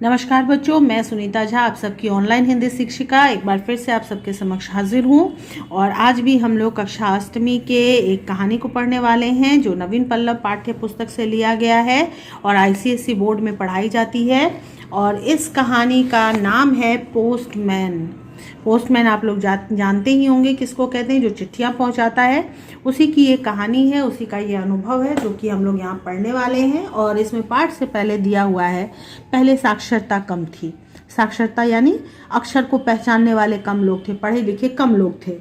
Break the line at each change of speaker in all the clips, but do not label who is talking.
नमस्कार बच्चों, मैं सुनीता झा आप सबकी ऑनलाइन हिंदी शिक्षिका एक बार फिर से आप सबके समक्ष हाजिर हूँ। और आज भी हम लोग कक्षा अष्टमी के एक कहानी को पढ़ने वाले हैं जो नवीन पल्लव पाठ्य पुस्तक से लिया गया है और आईसीएसई बोर्ड में पढ़ाई जाती है। और इस कहानी का नाम है पोस्टमैन। पोस्टमैन आप लोग जानते ही होंगे किसको कहते हैं, जो चिट्ठियाँ पहुंचाता है। उसी की ये कहानी है, उसी का ये अनुभव है जो कि हम लोग यहाँ पढ़ने वाले हैं। और इसमें पाठ से पहले दिया हुआ है, पहले साक्षरता कम थी। साक्षरता यानी अक्षर को पहचानने वाले कम लोग थे, पढ़े लिखे कम लोग थे।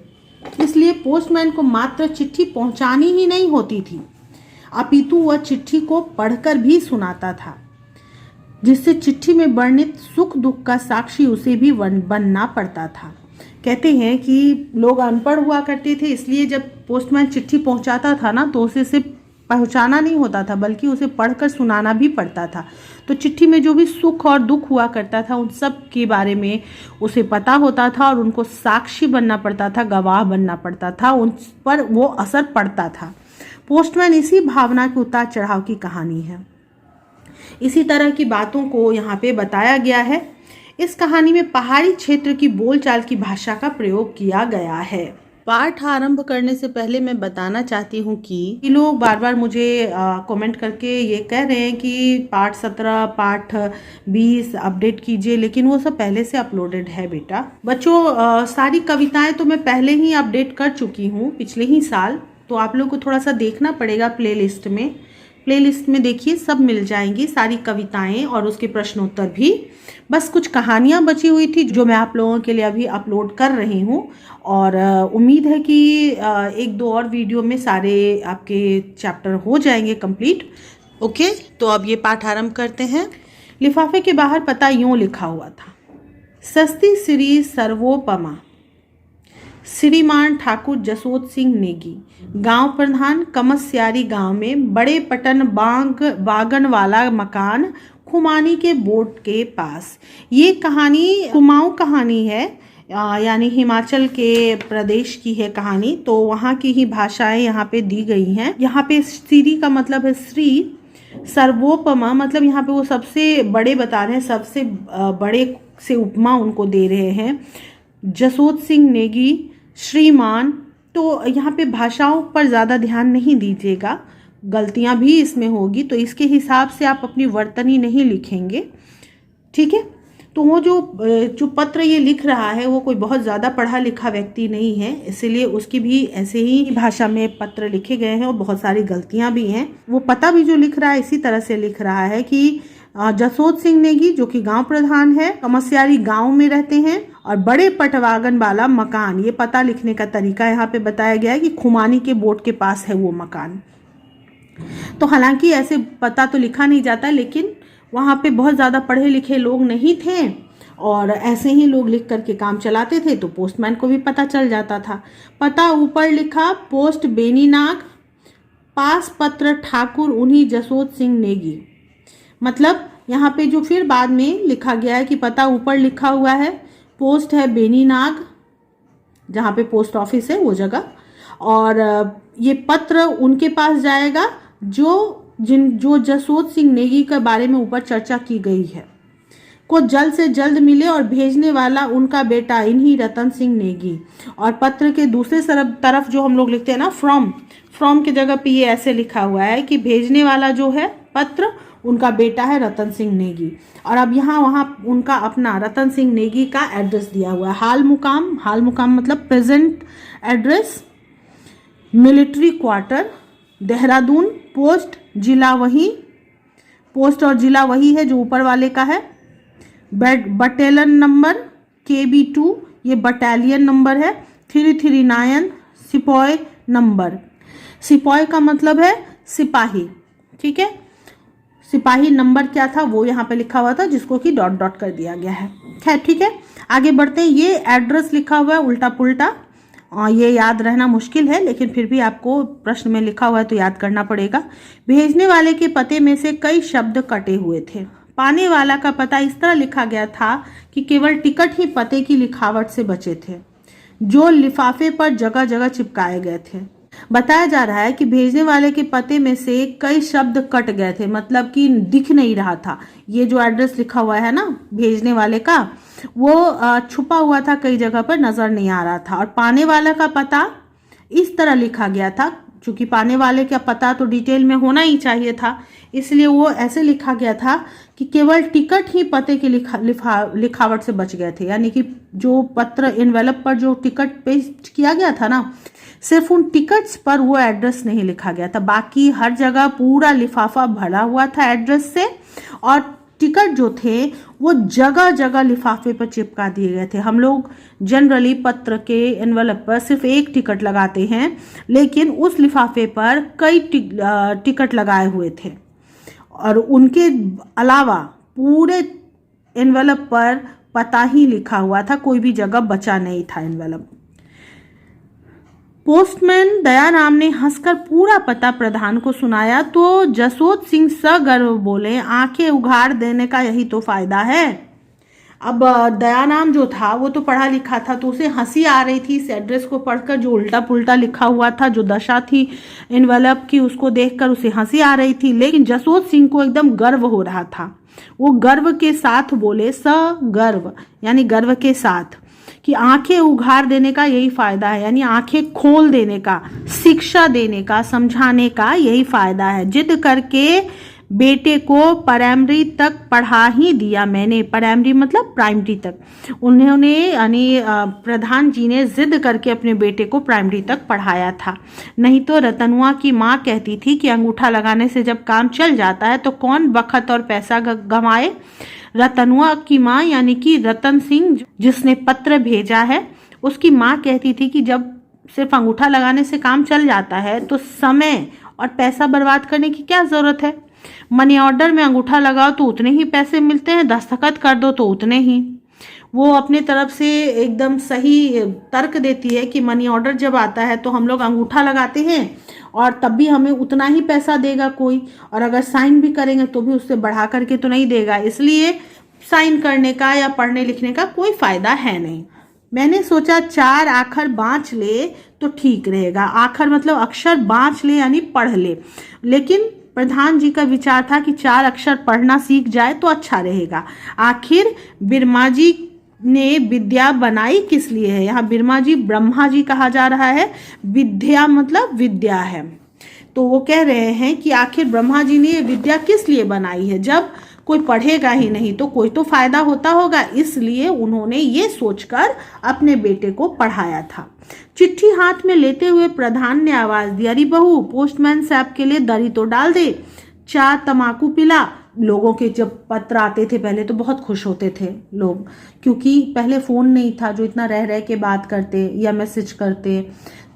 इसलिए पोस्टमैन को मात्र चिट्ठी पहुँचानी ही नहीं होती थी, अपितु वह चिट्ठी को पढ़कर भी सुनाता था, जिससे चिट्ठी में वर्णित सुख दुख का साक्षी उसे भी बनना पड़ता था। कहते हैं कि लोग अनपढ़ हुआ करते थे, इसलिए जब पोस्टमैन चिट्ठी पहुंचाता था ना तो उसे सिर्फ पहुंचाना नहीं होता था बल्कि उसे पढ़कर सुनाना भी पड़ता था। तो चिट्ठी में जो भी सुख और दुख हुआ करता था उन सब के बारे में उसे पता होता था और उनको साक्षी बनना पड़ता था, गवाह बनना पड़ता था, उन पर वो असर पड़ता था। पोस्टमैन इसी भावना के उतार चढ़ाव की कहानी है। इसी तरह की बातों को यहाँ पे बताया गया है। इस कहानी में पहाड़ी क्षेत्र की बोलचाल की भाषा का प्रयोग किया गया है। पाठ आरंभ करने से पहले मैं बताना चाहती हूँ कि लोग बार बार मुझे कमेंट करके ये कह रहे हैं कि पाठ 17 पाठ 20 अपडेट कीजिए, लेकिन वो सब पहले से अपलोडेड है बेटा। बच्चों सारी कविताएं तो मैं पहले ही अपडेट कर चुकी हूँ पिछले ही साल, तो आप लोग को थोड़ा सा देखना पड़ेगा प्लेलिस्ट में। प्लेलिस्ट में देखिए सब मिल जाएंगी, सारी कविताएं और उसके प्रश्नोत्तर भी। बस कुछ कहानियां बची हुई थी जो मैं आप लोगों के लिए अभी अपलोड कर रही हूं। और उम्मीद है कि एक दो और वीडियो में सारे आपके चैप्टर हो जाएंगे कंप्लीट। ओके, तो अब ये पाठ आरंभ करते हैं। लिफाफे के बाहर पता यूं लिखा हुआ था, सस्ती श्री सर्वोपमा, श्रीमान ठाकुर जसोत सिंह नेगी, गांव प्रधान, कमस्यारी गांव में बड़े पटन बागन वाला मकान, खुमानी के बोर्ड के पास। ये कहानी कुमाऊं कहानी है, यानी हिमाचल के प्रदेश की है कहानी। तो वहाँ की ही भाषाएं यहाँ पे दी गई हैं। यहाँ पे श्री का मतलब है श्री, सर्वोपमा मतलब यहाँ पे वो सबसे बड़े बता रहे हैं, सबसे बड़े से उपमा उनको दे रहे हैं। जसोत सिंह नेगी, श्रीमान, तो यहाँ पे भाषाओं पर ज़्यादा ध्यान नहीं दीजिएगा, गलतियाँ भी इसमें होगी, तो इसके हिसाब से आप अपनी वर्तनी नहीं लिखेंगे, ठीक है। तो वो जो पत्र ये लिख रहा है वो कोई बहुत ज़्यादा पढ़ा लिखा व्यक्ति नहीं है, इसलिए उसकी भी ऐसे ही भाषा में पत्र लिखे गए हैं और बहुत सारी गलतियाँ भी हैं। वो पता भी जो लिख रहा है इसी तरह से लिख रहा है कि जसोत सिंह नेगी जो कि गांव प्रधान है, कमस्यारी गांव में रहते हैं, और बड़े पटवागन वाला मकान। ये पता लिखने का तरीका यहाँ पे बताया गया है कि खुमानी के बोर्ड के पास है वो मकान। तो हालांकि ऐसे पता तो लिखा नहीं जाता, लेकिन वहाँ पे बहुत ज़्यादा पढ़े लिखे लोग नहीं थे और ऐसे ही लोग लिख करके काम चलाते थे, तो पोस्टमैन को भी पता चल जाता था। पता ऊपर लिखा, पोस्ट बेनीनाग, पास पत्र ठाकुर उन्हीं जसोत सिंह नेगी। मतलब यहाँ पे जो फिर बाद में लिखा गया है कि पता ऊपर लिखा हुआ है, पोस्ट है बेनीनाग जहाँ पे पोस्ट ऑफिस है वो जगह, और ये पत्र उनके पास जाएगा जो जसोत सिंह नेगी के बारे में ऊपर चर्चा की गई है, को जल्द से जल्द मिले, और भेजने वाला उनका बेटा इन्हीं रतन सिंह नेगी। और पत्र के दूसरे तरफ जो हम लोग लिखते हैं ना फ्रॉम की जगह पे ये ऐसे लिखा हुआ है कि भेजने वाला जो है पत्र उनका बेटा है रतन सिंह नेगी। और अब वहाँ उनका अपना रतन सिंह नेगी का एड्रेस दिया हुआ है। हाल मुकाम मतलब present address, military quarter Dehradun, post जिला वही, पोस्ट और जिला वही है जो ऊपर वाले का है। बटालियन नंबर KB2, ये बटालियन नंबर है। 339 सिपाही नंबर, सिपाही का मतलब है सिपाही, ठीक है। सिपाही नंबर क्या था वो यहाँ पे लिखा हुआ था, जिसको कि डॉट डॉट कर दिया गया है। खैर ठीक है, आगे बढ़ते हैं। ये एड्रेस लिखा हुआ है उल्टा पुल्टा, ये याद रहना मुश्किल है, लेकिन फिर भी आपको प्रश्न में लिखा हुआ है तो याद करना पड़ेगा। भेजने वाले के पते में से कई शब्द कटे हुए थे। पाने वाला का पता इस तरह लिखा गया था कि केवल टिकट ही पते की लिखावट से बचे थे, जो लिफाफे पर जगह जगह चिपकाए गए थे। बताया जा रहा है कि भेजने वाले के पते में से कई शब्द कट गए थे, मतलब कि दिख नहीं रहा था। ये जो एड्रेस लिखा हुआ है ना भेजने वाले का, वो छुपा हुआ था, कई जगह पर नजर नहीं आ रहा था। और पाने वाला का पता इस तरह लिखा गया था, क्योंकि पाने वाले का पता तो डिटेल में होना ही चाहिए था, इसलिए वो ऐसे लिखा गया था कि केवल टिकट ही पते की लिखावट से बच गए थे। यानी कि जो पत्र इनवेलप पर जो टिकट पेस्ट किया गया था ना, सिर्फ उन टिकट्स पर वो एड्रेस नहीं लिखा गया था, बाकी हर जगह पूरा लिफाफा भरा हुआ था एड्रेस से। और टिकट जो थे वो जगह जगह लिफाफे पर चिपका दिए गए थे। हम लोग जनरली पत्र के एनवेलप पर सिर्फ एक टिकट लगाते हैं, लेकिन उस लिफाफे पर कई टिकट लगाए हुए थे, और उनके अलावा पूरे एनवेलप पर पता ही लिखा हुआ था, कोई भी जगह बचा नहीं था एनवेलप। पोस्टमैन दयाराम ने हंसकर पूरा पता प्रधान को सुनाया तो जसोत सिंह सगर्व बोले, आंखें उघाड़ देने का यही तो फायदा है। अब दयाराम जो था वो तो पढ़ा लिखा था, तो उसे हंसी आ रही थी इस एड्रेस को पढ़कर, जो उल्टा पुल्टा लिखा हुआ था, जो दशा थी एनवेलप की, उसको देखकर उसे हंसी आ रही थी। लेकिन जसोत सिंह को एकदम गर्व हो रहा था। वो गर्व के साथ बोले, सगर्व यानी गर्व के साथ, कि आंखें उघाड़ देने का यही फायदा है, यानी आंखें खोल देने का, शिक्षा देने का, समझाने का यही फायदा है। जिद करके बेटे को प्राइमरी तक पढ़ा ही दिया मैंने। प्राइमरी मतलब प्राइमरी तक उन्होंने, यानी प्रधान जी ने जिद करके अपने बेटे को प्राइमरी तक पढ़ाया था। नहीं तो रतनुआ की माँ कहती थी कि अंगूठा लगाने से जब काम चल जाता है तो कौन वक्त और पैसा गंवाए। रतनुआ की माँ यानी कि रतन सिंह जिसने पत्र भेजा है, उसकी माँ कहती थी कि जब सिर्फ अंगूठा लगाने से काम चल जाता है तो समय और पैसा बर्बाद करने की क्या जरूरत है। मनी ऑर्डर में अंगूठा लगाओ तो उतने ही पैसे मिलते हैं, दस्तखत कर दो तो उतने ही। वो अपने तरफ से एकदम सही तर्क देती है कि मनी ऑर्डर जब आता है तो हम लोग अंगूठा लगाते हैं और तब भी हमें उतना ही पैसा देगा कोई, और अगर साइन भी करेंगे तो भी उससे बढ़ा करके तो नहीं देगा, इसलिए साइन करने का या पढ़ने लिखने का कोई फायदा है नहीं। मैंने सोचा 4 आखर बाँच ले तो ठीक रहेगा। आखर मतलब अक्षर, बाँच ले यानी पढ़ ले। लेकिन प्रधान जी का विचार था कि 4 अक्षर पढ़ना सीख जाए तो अच्छा रहेगा। आखिर बिरमा जी ने विद्या बनाई किस लिए है? यहाँ बिरमा जी ब्रह्मा जी कहा जा रहा है, विद्या मतलब विद्या है। तो वो कह रहे हैं कि आखिर ब्रह्मा जी ने विद्या किस लिए बनाई है? जब कोई पढ़ेगा ही नहीं तो कोई तो फायदा होता होगा, इसलिए उन्होंने ये सोचकर अपने बेटे को पढ़ाया था। चिट्ठी हाथ में लेते हुए प्रधान ने आवाज दी, अरे बहू पोस्टमैन साहब के लिए दरी तो डाल दे, चार तमाकू पिला। लोगों के जब पत्र आते थे पहले तो बहुत खुश होते थे लोग, क्योंकि पहले फ़ोन नहीं था जो इतना रह रह के बात करते या मैसेज करते,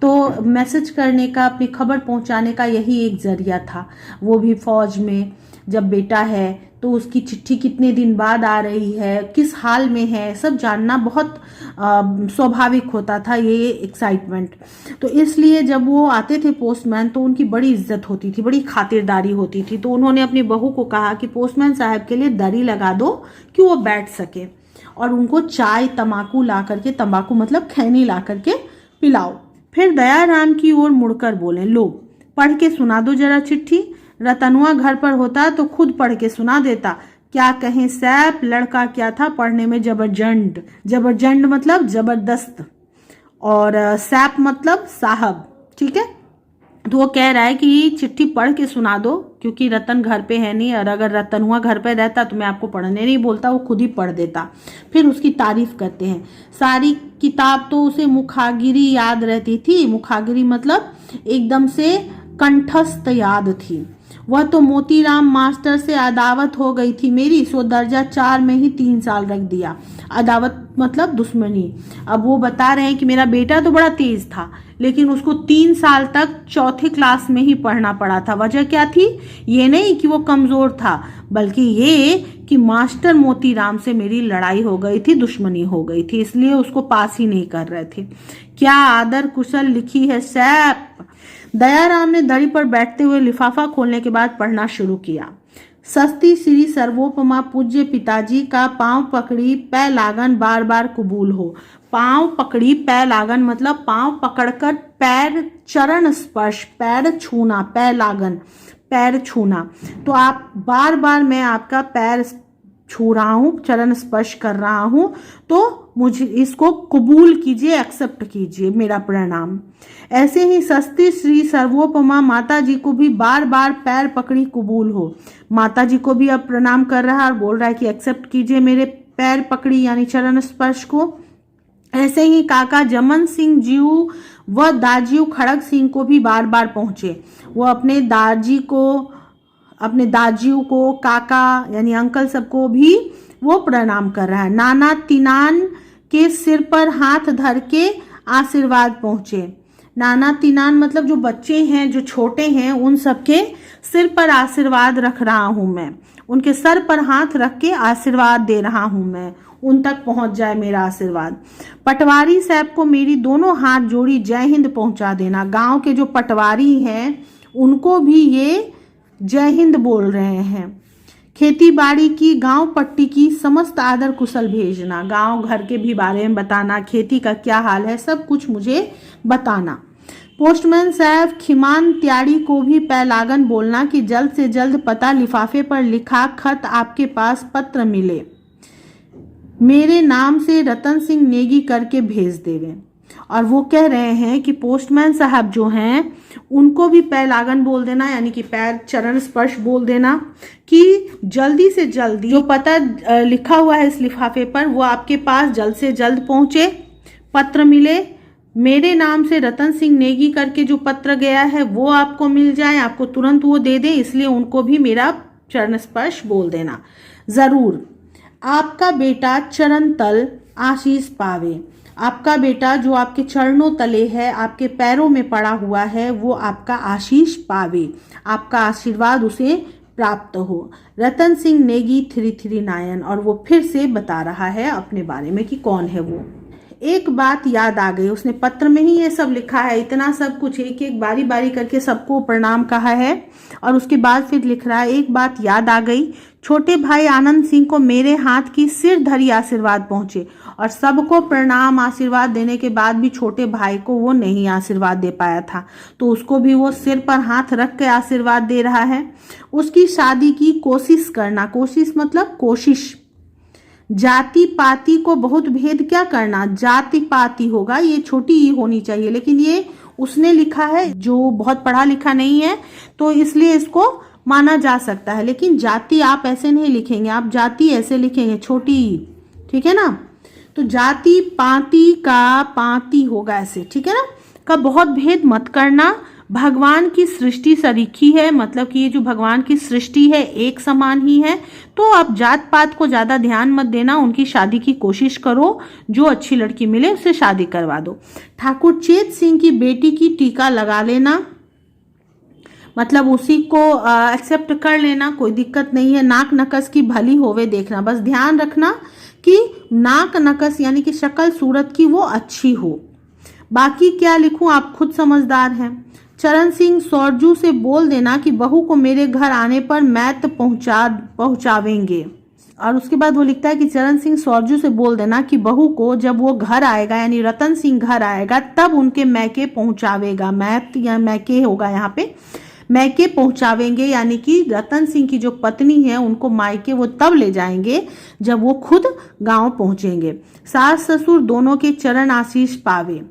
तो मैसेज करने का, अपनी खबर पहुंचाने का यही एक जरिया था। वो भी फौज में जब बेटा है तो उसकी चिट्ठी कितने दिन बाद आ रही है, किस हाल में है, सब जानना बहुत स्वाभाविक होता था, ये एक्साइटमेंट। तो इसलिए जब वो आते थे पोस्टमैन तो उनकी बड़ी इज्जत होती थी, बड़ी खातिरदारी होती थी। तो उन्होंने अपनी बहू को कहा कि पोस्टमैन साहब के लिए दरी लगा दो कि वो बैठ सके, और उनको चाय तंबाकू ला करके, तंबाकू मतलब खैनी ला करके पिलाओ। फिर दयाराम की ओर मुड़कर बोले, लो पढ़ के सुना दो जरा चिट्ठी। रतनुआ घर पर होता तो खुद पढ़ के सुना देता। क्या कहें सैप, लड़का क्या था पढ़ने में जबरजंद। जबरजंद मतलब जबरदस्त, और सैप मतलब साहब, ठीक है। तो वो कह रहा है कि चिट्ठी पढ़ के सुना दो, क्योंकि रतन घर पे है नहीं, और अगर रतनुआ घर पे रहता तो मैं आपको पढ़ने नहीं बोलता, वो खुद ही पढ़ देता। फिर उसकी तारीफ करते हैं। सारी किताब तो उसे मुखागिरी याद रहती थी। मुखागिरी मतलब एकदम से कंठस्थ याद थी। वह तो मोतीराम मास्टर से अदावत हो गई थी मेरी, सो दर्जा 4 में ही 3 साल रख दिया। अदावत मतलब दुश्मनी। अब वो बता रहे हैं कि मेरा बेटा तो बड़ा तेज था, लेकिन उसको 3 साल तक 4थी क्लास में ही पढ़ना पड़ा था। वजह क्या थी? ये नहीं कि वो कमजोर था, बल्कि ये कि मास्टर मोतीराम से मेरी लड़ाई हो गई थी, दुश्मनी हो गई थी, इसलिए उसको पास ही नहीं कर रहे थे। क्या आदर कुशल लिखी है सैप। दयाराम ने दरी पर बैठते हुए लिफाफा खोलने के बाद पढ़ना शुरू किया। सस्ती श्री सर्वोपमा पूज्य पिताजी का पांव पकड़ी पै लागन बार बार कबूल हो। पांव पकड़ी पै लागन मतलब पांव पकड़कर पैर चरण स्पर्श, पैर छूना, पै लागन पैर छूना। तो आप बार बार मैं आपका पैर छू रहा हूँ, चरण स्पर्श कर रहा हूँ, तो मुझे इसको कबूल कीजिए, एक्सेप्ट कीजिए मेरा प्रणाम। ऐसे ही सस्ती श्री सर्वोपमा माता जी को भी बार बार पैर पकड़ी कबूल हो। माता जी को भी अब प्रणाम कर रहा है और बोल रहा है कि एक्सेप्ट कीजिए मेरे पैर पकड़ी यानी चरण स्पर्श को। ऐसे ही काका जमन सिंह जी व दाजी खड़ग सिंह को भी बार बार पहुंचे। वो अपने दाजियों को, काका यानी अंकल सबको भी वो प्रणाम कर रहा है। नाना तिनान के सिर पर हाथ धर के आशीर्वाद पहुंचे। नाना तिनान मतलब जो बच्चे हैं, जो छोटे हैं, उन सबके सिर पर आशीर्वाद रख रहा हूं मैं, उनके सर पर हाथ रख के आशीर्वाद दे रहा हूं मैं, उन तक पहुंच जाए मेरा आशीर्वाद। पटवारी साहब को मेरी दोनों हाथ जोड़ी जय हिंद पहुंचा देना। गांव के जो पटवारी हैं उनको भी ये जय हिंद बोल रहे हैं। खेती बाड़ी की, गांव पट्टी की समस्त आदर कुशल भेजना। गांव घर के भी बारे में बताना, खेती का क्या हाल है, सब कुछ मुझे बताना। पोस्टमैन साहब खिमान त्याड़ी को भी पैलागन बोलना कि जल्द से जल्द पता लिफाफे पर लिखा खत आपके पास पत्र मिले, मेरे नाम से रतन सिंह नेगी करके भेज देवे। और वो कह रहे हैं कि पोस्टमैन साहब जो हैं उनको भी पैलागन बोल देना, यानी कि पैर चरण स्पर्श बोल देना कि जल्दी से जल्दी जो पता लिखा हुआ है इस लिफाफे पर वो आपके पास जल्द से जल्द पहुंचे, पत्र मिले, मेरे नाम से रतन सिंह नेगी करके जो पत्र गया है वो आपको मिल जाए, आपको तुरंत वो दे दे, इसलिए उनको भी मेरा चरण स्पर्श बोल देना जरूर। आपका बेटा चरण तल आशीष पावे। आपका बेटा जो आपके चरणों तले है, आपके पैरों में पड़ा हुआ है, वो आपका आशीष पावे, आपका आशीर्वाद उसे प्राप्त हो। रतन सिंह नेगी 339। और वो फिर से बता रहा है अपने बारे में कि कौन है वो। एक बात याद आ गई, उसने पत्र में ही ये सब लिखा है, इतना सब कुछ एक एक बारी बारी करके सबको प्रणाम कहा है और उसके बाद फिर लिख रहा है, एक बात याद आ गई, छोटे भाई आनंद सिंह को मेरे हाथ की सिर धरी आशीर्वाद पहुंचे। और सबको प्रणाम आशीर्वाद देने के बाद भी छोटे भाई को वो नहीं आशीर्वाद दे पाया था, तो उसको भी वो सिर पर हाथ रख के आशीर्वाद दे रहा है। उसकी शादी की कोशिश करना, कोशिश मतलब कोशिश, जाति पाति को बहुत भेद क्या करना, जाति पाति होगा, ये छोटी ही होनी चाहिए, लेकिन ये उसने लिखा है जो बहुत पढ़ा लिखा नहीं है तो इसलिए इसको माना जा सकता है, लेकिन जाति आप ऐसे नहीं लिखेंगे, आप जाति ऐसे लिखेंगे छोटी, ठीक है ना। तो जाति पाति का पाति होगा ऐसे, ठीक है ना, का बहुत भेद मत करना। भगवान की सृष्टि सरीखी है, मतलब कि ये जो भगवान की सृष्टि है एक समान ही है, तो आप जात पात को ज्यादा ध्यान मत देना, उनकी शादी की कोशिश करो, जो अच्छी लड़की मिले उससे शादी करवा दो। ठाकुर चेत सिंह की बेटी की टीका लगा लेना, मतलब उसी को एक्सेप्ट कर लेना, कोई दिक्कत नहीं है। नाक नकस की भली होवे देखना, बस ध्यान रखना कि नाक नकस यानी कि शक्ल सूरत की वो अच्छी हो। बाकी क्या लिखूं, आप खुद समझदार हैं। चरण सिंह सौरजू से बोल देना कि बहू को मेरे घर आने पर मैत पहुंचावेंगे। और उसके बाद वो लिखता है कि चरण सिंह सौरजू से बोल देना कि बहू को जब वो घर आएगा यानी रतन सिंह घर आएगा तब उनके मैके पहुंचावेगा। मैत या मैके होगा यहाँ पे, मैके पहुंचावेंगे यानी कि रतन सिंह की जो पत्नी है उनको मायके वो तब ले जाएंगे जब वो खुद गांव पहुंचेंगे। सास ससुर दोनों के चरण आशीष पावे,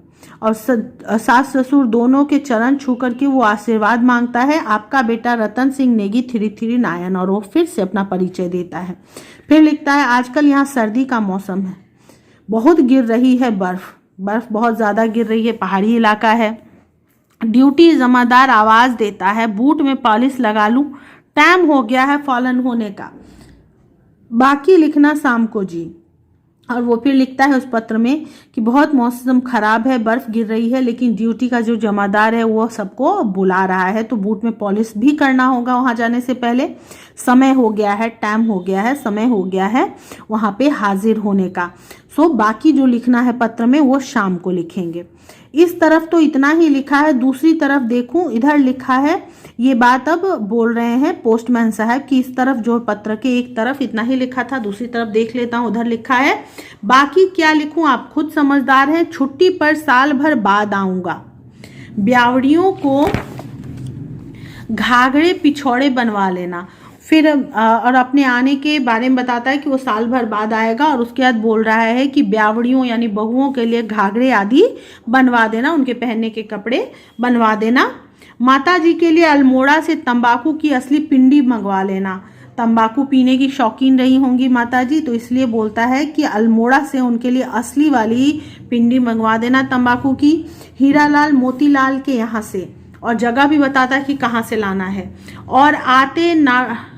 और सास ससुर दोनों के चरण छू करके वो आशीर्वाद मांगता है। आपका बेटा रतन सिंह नेगी 339। और वो फिर से अपना परिचय देता है। फिर लिखता है, आजकल यहाँ सर्दी का मौसम है, बहुत गिर रही है बर्फ बहुत ज्यादा गिर रही है, पहाड़ी इलाका है। ड्यूटी जमादार आवाज देता है, बूट में पॉलिश लगा लूं, टाइम हो गया है फॉलन होने का, बाकी लिखना शाम को जी। और वो फिर लिखता है उस पत्र में कि बहुत मौसम खराब है, बर्फ गिर रही है, लेकिन ड्यूटी का जो जमादार है वो सबको बुला रहा है, तो बूट में पॉलिश भी करना होगा वहां जाने से पहले। समय हो गया है, टाइम हो गया है, समय हो गया है वहां पे हाजिर होने का। सो बाकी जो लिखना है पत्र में वो शाम को लिखेंगे। इस तरफ तो इतना ही लिखा है, दूसरी तरफ देखूं इधर लिखा है, ये बात अब बोल रहे हैं पोस्टमैन साहब कि इस तरफ जो पत्र के एक तरफ इतना ही लिखा था, दूसरी तरफ देख लेता हूं उधर लिखा है। बाकी क्या लिखूं आप खुद समझदार हैं। छुट्टी पर साल भर बाद आऊंगा। ब्यावड़ियों को घाघरे पिछौड़े बनवा लेना। फिर और अपने आने के बारे में बताता है कि वो साल भर बाद आएगा, और उसके बाद बोल रहा है कि ब्यावड़ियों यानी बहुओं के लिए घाघरे आदि बनवा देना, उनके पहनने के कपड़े बनवा देना। माता जी के लिए अल्मोड़ा से तंबाकू की असली पिंडी मंगवा लेना। तंबाकू पीने की शौकीन रही होंगी माता जी, तो इसलिए बोलता है कि अल्मोड़ा से उनके लिए असली वाली पिंडी मंगवा देना तंबाकू की। हीरालाल मोतीलाल के यहाँ से, और जगह भी बताता है कि कहाँ से लाना है। और आते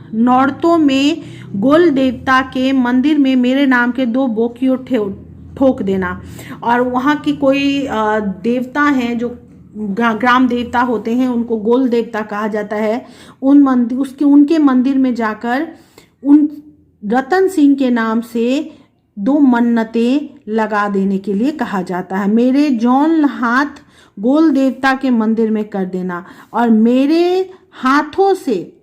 नौरतों में गोल देवता के मंदिर में मेरे नाम के 2 बोकियों ठोक देना। और वहाँ की कोई देवता हैं जो ग्राम देवता होते हैं, उनको गोल देवता कहा जाता है। उनके मंदिर में जाकर उन रतन सिंह के नाम से 2 मन्नतें लगा देने के लिए कहा जाता है। मेरे जौन हाथ गोल देवता के मंदिर में कर देना, और मेरे हाथों से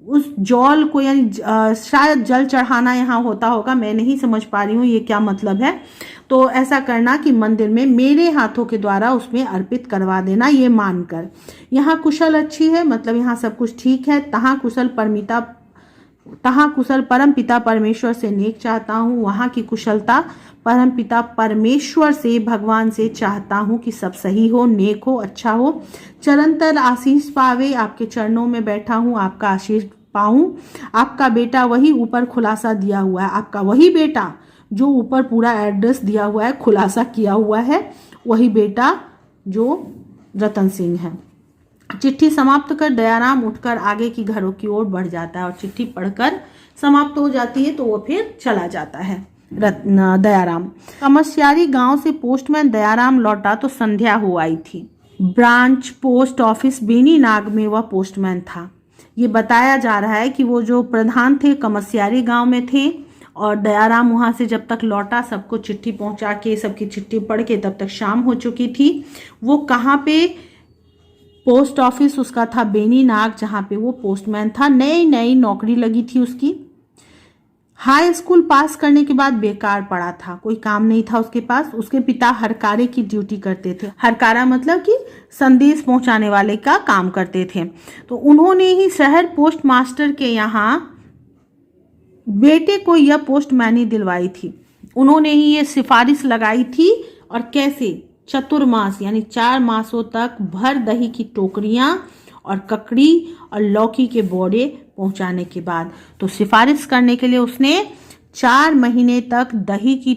उस जौल को, यानी शायद जल चढ़ाना यहाँ होता होगा, मैं नहीं समझ पा रही हूँ ये क्या मतलब है। तो ऐसा करना कि मंदिर में मेरे हाथों के द्वारा उसमें अर्पित करवा देना, ये मानकर। यहाँ कुशल अच्छी है, मतलब यहाँ सब कुछ ठीक है। तहाँ कुशल परम पिता परमेश्वर से नेक चाहता हूँ। वहाँ की कुशलता परम पिता परमेश्वर से, भगवान से चाहता हूँ कि सब सही हो, नेक हो, अच्छा हो। चरणतर आशीष पावे, आपके चरणों में बैठा हूँ, आपका आशीष पाऊं। आपका बेटा वही ऊपर खुलासा दिया हुआ है, आपका वही बेटा जो ऊपर पूरा एड्रेस दिया हुआ है, खुलासा किया हुआ है, वही बेटा जो रतन सिंह है। चिट्ठी समाप्त कर दयाराम उठकर आगे की घरों की ओर बढ़ जाता है, और चिट्ठी पढ़कर समाप्त हो जाती है तो वो फिर चला जाता है दयाराम। कमस्यारी गांव से पोस्टमैन दयाराम लौटा तो संध्या हो आई थी। ब्रांच पोस्ट ऑफिस बेनीनाग में वह पोस्टमैन था। ये बताया जा रहा है कि वो जो प्रधान थे कमस्यारी गांव में थे, और दयाराम वहाँ से जब तक लौटा सबको चिट्ठी पहुँचा के, सबकी चिट्ठी पढ़ के तब तक शाम हो चुकी थी। वो कहाँ पे पोस्ट ऑफिस उसका था बेनीनाग, जहाँ पे वो पोस्टमैन था। नई नौकरी लगी थी उसकी। हाई स्कूल पास करने के बाद बेकार पड़ा था, कोई काम नहीं था उसके पास। उसके पिता हरकारे की ड्यूटी करते थे। हरकारा मतलब कि संदेश पहुंचाने वाले का काम करते थे। तो उन्होंने ही शहर पोस्ट मास्टर के यहाँ बेटे को यह पोस्टमैनी दिलवाई थी। उन्होंने ही ये सिफारिश लगाई थी। और कैसे? चतुर्मास यानी 4 मासों तक भर दही की टोकरियां और ककड़ी और लौकी के बोरे पहुंचाने के बाद। तो सिफारिश करने के लिए उसने 4 महीने तक दही की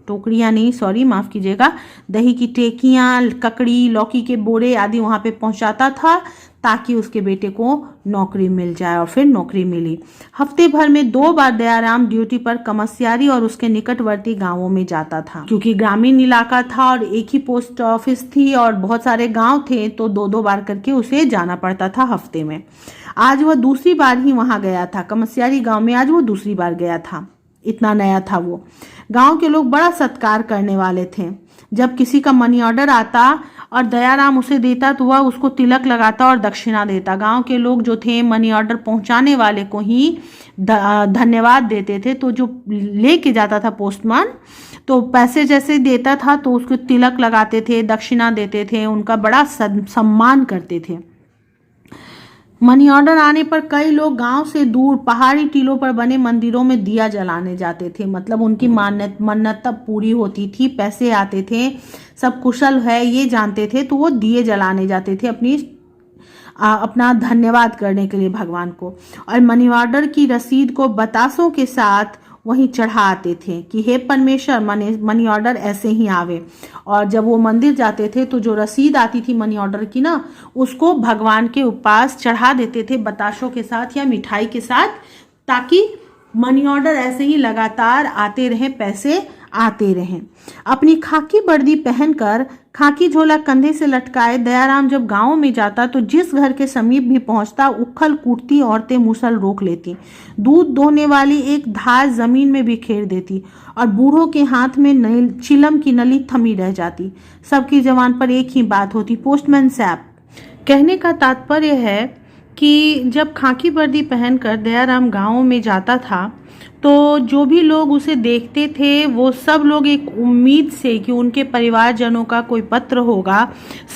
टोकरियां नहीं, सॉरी माफ़ कीजिएगा, दही की टेकियां, ककड़ी, लौकी के बोरे आदि वहाँ पे पहुँचाता था, ताकि उसके बेटे को नौकरी मिल जाए। और फिर नौकरी मिली। हफ्ते भर में 2 बार दयाराम ड्यूटी पर कमस्यारी और उसके निकटवर्ती गांवों में जाता था। क्योंकि ग्रामीण इलाका था और एक ही पोस्ट ऑफिस थी और बहुत सारे गांव थे, तो 2-2 बार करके उसे जाना पड़ता था हफ्ते में। आज वह दूसरी बार ही वहां गया था। कमस्यारी गांव में आज वो दूसरी बार गया था। इतना नया था वो। गांव के लोग बड़ा सत्कार करने वाले थे। जब किसी का मनी ऑर्डर आता और दयाराम उसे देता तो वह उसको तिलक लगाता और दक्षिणा देता। गांव के लोग जो थे मनी ऑर्डर पहुंचाने वाले को ही धन्यवाद देते थे। तो जो लेके जाता था पोस्टमैन, तो पैसे जैसे देता था तो उसको तिलक लगाते थे, दक्षिणा देते थे, उनका बड़ा सम्मान करते थे। मनी ऑर्डर आने पर कई लोग गांव से दूर पहाड़ी टीलों पर बने मंदिरों में दिया जलाने जाते थे। मतलब उनकी मन्नत तब पूरी होती थी, पैसे आते थे, सब कुशल है ये जानते थे, तो वो दिए जलाने जाते थे अपना धन्यवाद करने के लिए भगवान को। और मनी ऑर्डर की रसीद को बतासों के साथ वहीं चढ़ा आते थे कि हे परमेश्वर, मनी ऑर्डर ऐसे ही आवे। और जब वो मंदिर जाते थे तो जो रसीद आती थी मनी ऑर्डर की ना, उसको भगवान के पास चढ़ा देते थे बताशों के साथ या मिठाई के साथ, ताकि मनी ऑर्डर ऐसे ही लगातार आते रहे, पैसे आते रहें। अपनी खाकी वर्दी पहनकर खाकी झोला कंधे से लटकाए दयाराम जब गांव में जाता तो जिस घर के समीप भी पहुंचता उखल कूटती औरतें मुसल रोक लेती, दूध दोहने वाली एक धार जमीन में बिखेर देती और बूढ़ों के हाथ में चिलम की नली थमी रह जाती। सबकी जबान पर एक ही बात होती, पोस्टमैन साहब। कहने का तात्पर्य है कि जब खाकी वर्दी पहनकर दयाराम गांव में जाता था तो जो भी लोग उसे देखते थे वो सब लोग एक उम्मीद से कि उनके परिवारजनों का कोई पत्र होगा,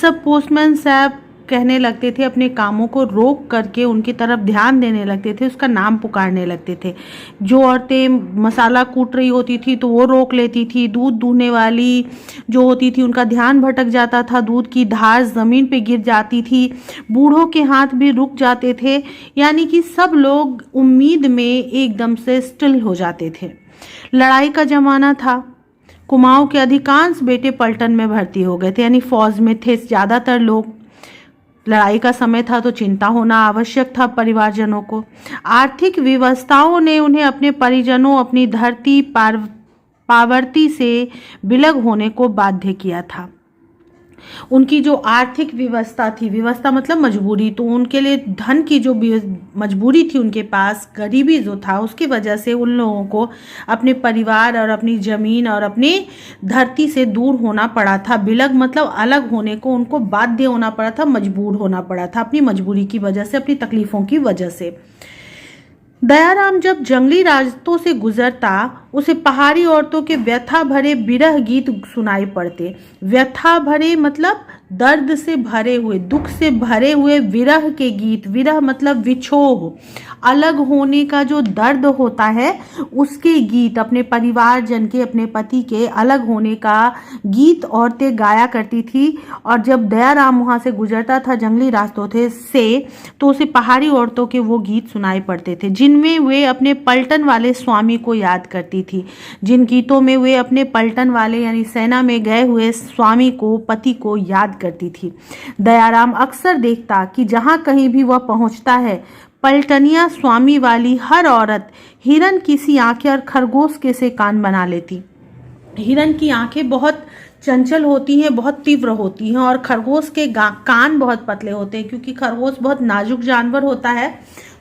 सब पोस्टमैन साहब कहने लगते थे, अपने कामों को रोक करके उनकी तरफ ध्यान देने लगते थे, उसका नाम पुकारने लगते थे। जो औरतें मसाला कूट रही होती थी तो वो रोक लेती थी, दूध दूहने वाली जो होती थी उनका ध्यान भटक जाता था, दूध की धार ज़मीन पे गिर जाती थी, बूढ़ों के हाथ भी रुक जाते थे, यानी कि सब लोग उम्मीद में एकदम से स्टिल हो जाते थे। लड़ाई का ज़माना था, कुमाऊं के अधिकांश बेटे पलटन में भर्ती हो गए थे, यानी फौज में थे ज़्यादातर लोग। लड़ाई का समय था तो चिंता होना आवश्यक था परिवारजनों को। आर्थिक व्यवस्थाओं ने उन्हें अपने परिजनों, अपनी धरती पावर्ती से विलग होने को बाध्य किया था। उनकी जो आर्थिक व्यवस्था थी, व्यवस्था मतलब मजबूरी, तो उनके लिए धन की जो मजबूरी थी उनके पास, गरीबी जो था, उसकी वजह से उन लोगों को अपने परिवार और अपनी ज़मीन और अपनी धरती से दूर होना पड़ा था। विलग मतलब अलग होने को उनको बाध्य होना पड़ा था, मजबूर होना पड़ा था अपनी मजबूरी की वजह से, अपनी तकलीफ़ों की वजह से। दयाराम जब जंगली रास्तों से गुजरता उसे पहाड़ी औरतों के व्यथा भरे विरह गीत सुनाई पड़ते। व्यथा भरे मतलब दर्द से भरे हुए, दुख से भरे हुए विरह के गीत। विरह मतलब विछोह, अलग होने का जो दर्द होता है उसके गीत, अपने परिवारजन के, अपने पति के अलग होने का गीत औरतें गाया करती थी। और जब दयाराम वहाँ से गुजरता था जंगली रास्तों से तो उसे पहाड़ी औरतों के वो गीत सुनाई पड़ते थे जिनमें वे अपने पलटन वाले स्वामी को याद करती थी, जिन गीतों में वे अपने पलटन वाले यानी सेना में गए हुए स्वामी को, पति को याद करती थी। दयाराम अक्सर देखता कि जहाँ कहीं भी वह पहुँचता है पलटनिया स्वामी वाली हर औरत हिरन की सी आंखें और खरगोश के से कान बना लेती। हिरन की आंखें बहुत चंचल होती हैं, बहुत तीव्र होती हैं, और खरगोश के कान बहुत पतले होते हैं, क्योंकि खरगोश बहुत नाजुक जानवर होता है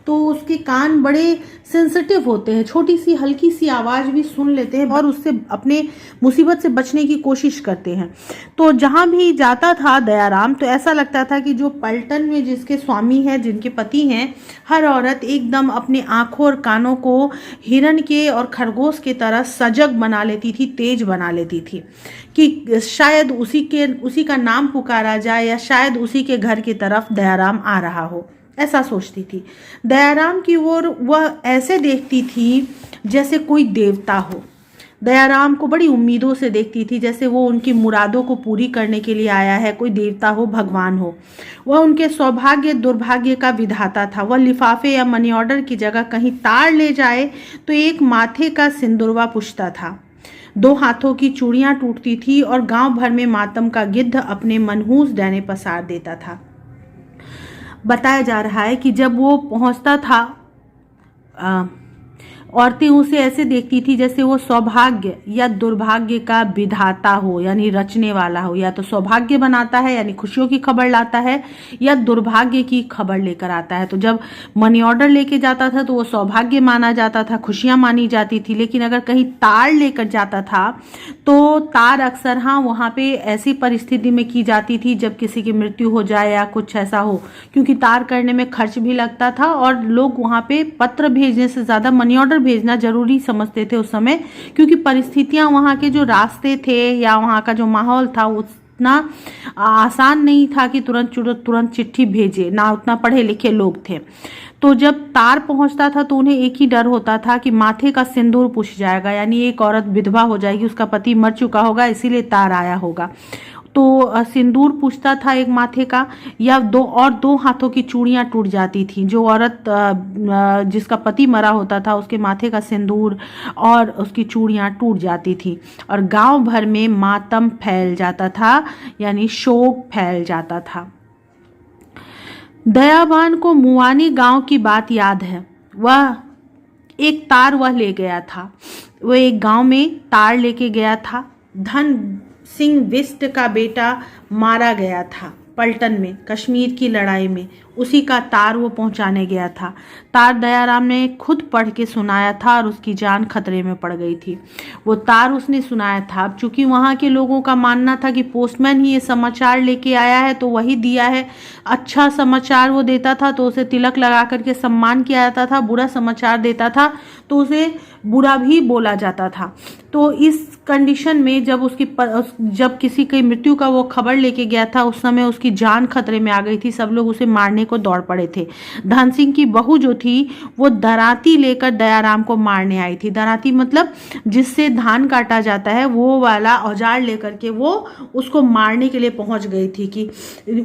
तो उसके कान बड़े सेंसिटिव होते हैं, छोटी सी हल्की सी आवाज़ भी सुन लेते हैं और उससे अपने मुसीबत से बचने की कोशिश करते हैं। तो जहाँ भी जाता था दयाराम तो ऐसा लगता था कि जो पलटन में जिसके स्वामी हैं, जिनके पति हैं, हर औरत एकदम अपने आँखों और कानों को हिरन के और खरगोश के तरह सजग बना लेती थी, तेज बना लेती थी कि शायद उसी का नाम पुकारा जाए या शायद उसी के घर की तरफ दयाराम आ रहा हो, ऐसा सोचती थी। दयाराम की ओर वह ऐसे देखती थी जैसे कोई देवता हो। दयाराम को बड़ी उम्मीदों से देखती थी, जैसे वो उनकी मुरादों को पूरी करने के लिए आया है, कोई देवता हो, भगवान हो। वह उनके सौभाग्य दुर्भाग्य का विधाता था। वह लिफाफे या मनी ऑर्डर की जगह कहीं तार ले जाए तो एक माथे का सिंदूरवा पूछता था, 2 हाथों की चूड़ियाँ टूटती थी और गांव भर में मातम का गिद्ध अपने मनहूस डैने पसार देता था। बताया जा रहा है कि जब वो पहुंचता था औरतें उसे ऐसे देखती थी जैसे वो सौभाग्य या दुर्भाग्य का विधाता हो, यानी रचने वाला हो। या तो सौभाग्य बनाता है यानी खुशियों की खबर लाता है, या दुर्भाग्य की खबर लेकर आता है। तो जब मनी ऑर्डर लेके जाता था तो वो सौभाग्य माना जाता था, खुशियां मानी जाती थी। लेकिन अगर कहीं तार लेकर जाता था तो तार अक्सर वहाँ पे ऐसी परिस्थिति में की जाती थी जब किसी की मृत्यु हो जाए या कुछ ऐसा हो, क्योंकि तार करने में खर्च भी लगता था और लोग वहाँ पे पत्र भेजने से ज़्यादा मनी ऑर्डर भेजना जरूरी समझते थे उस समय, क्योंकि परिस्थितियां, वहाँ के जो रास्ते थे या वहाँ का जो माहौल था उतना आसान नहीं था कि तुरंत चिट्ठी भेजे, ना उतना पढ़े लिखे लोग थे। तो जब तार पहुंचता था तो उन्हें एक ही डर होता था कि माथे का सिंदूर पूछ जाएगा, यानी एक औरत विधवा हो जाएगी, उसका पति मर चुका होगा, इसीलिए तार आया होगा। तो सिंदूर पूछता था एक माथे का, या 2 हाथों की चूड़ियाँ टूट जाती थी। जो औरत जिसका पति मरा होता था उसके माथे का सिंदूर और उसकी चूड़ियाँ टूट जाती थी और गांव भर में मातम फैल जाता था, यानी शोक फैल जाता था। दयाबान को मुआनी गांव की बात याद है। वह एक तार वह ले गया था। वह एक गांव में तार लेके गया था। धन सिंह बिष्ट का बेटा मारा गया था पलटन में, कश्मीर की लड़ाई में। उसी का तार वो पहुंचाने गया था। तार दयाराम ने खुद पढ़ के सुनाया था और उसकी जान खतरे में पड़ गई थी। वो तार उसने सुनाया था। अब चूंकि वहाँ के लोगों का मानना था कि पोस्टमैन ही ये समाचार लेके आया है तो वही दिया है। अच्छा समाचार वो देता था तो उसे तिलक लगा करके सम्मान किया जाता था, बुरा समाचार देता था तो उसे बुरा भी बोला जाता था। तो इस कंडीशन में जब किसी की मृत्यु का वो खबर लेके गया था, उस समय उसकी जान खतरे में आ गई थी। सब लोग उसे मारने को दौड़ पड़े थे। धन सिंह की बहू जो थी वो दराती लेकर दयाराम को मारने आई थी। दराती मतलब जिससे धान काटा जाता है, वो वाला औजार लेकर के वो उसको मारने के लिए पहुंच गई थी कि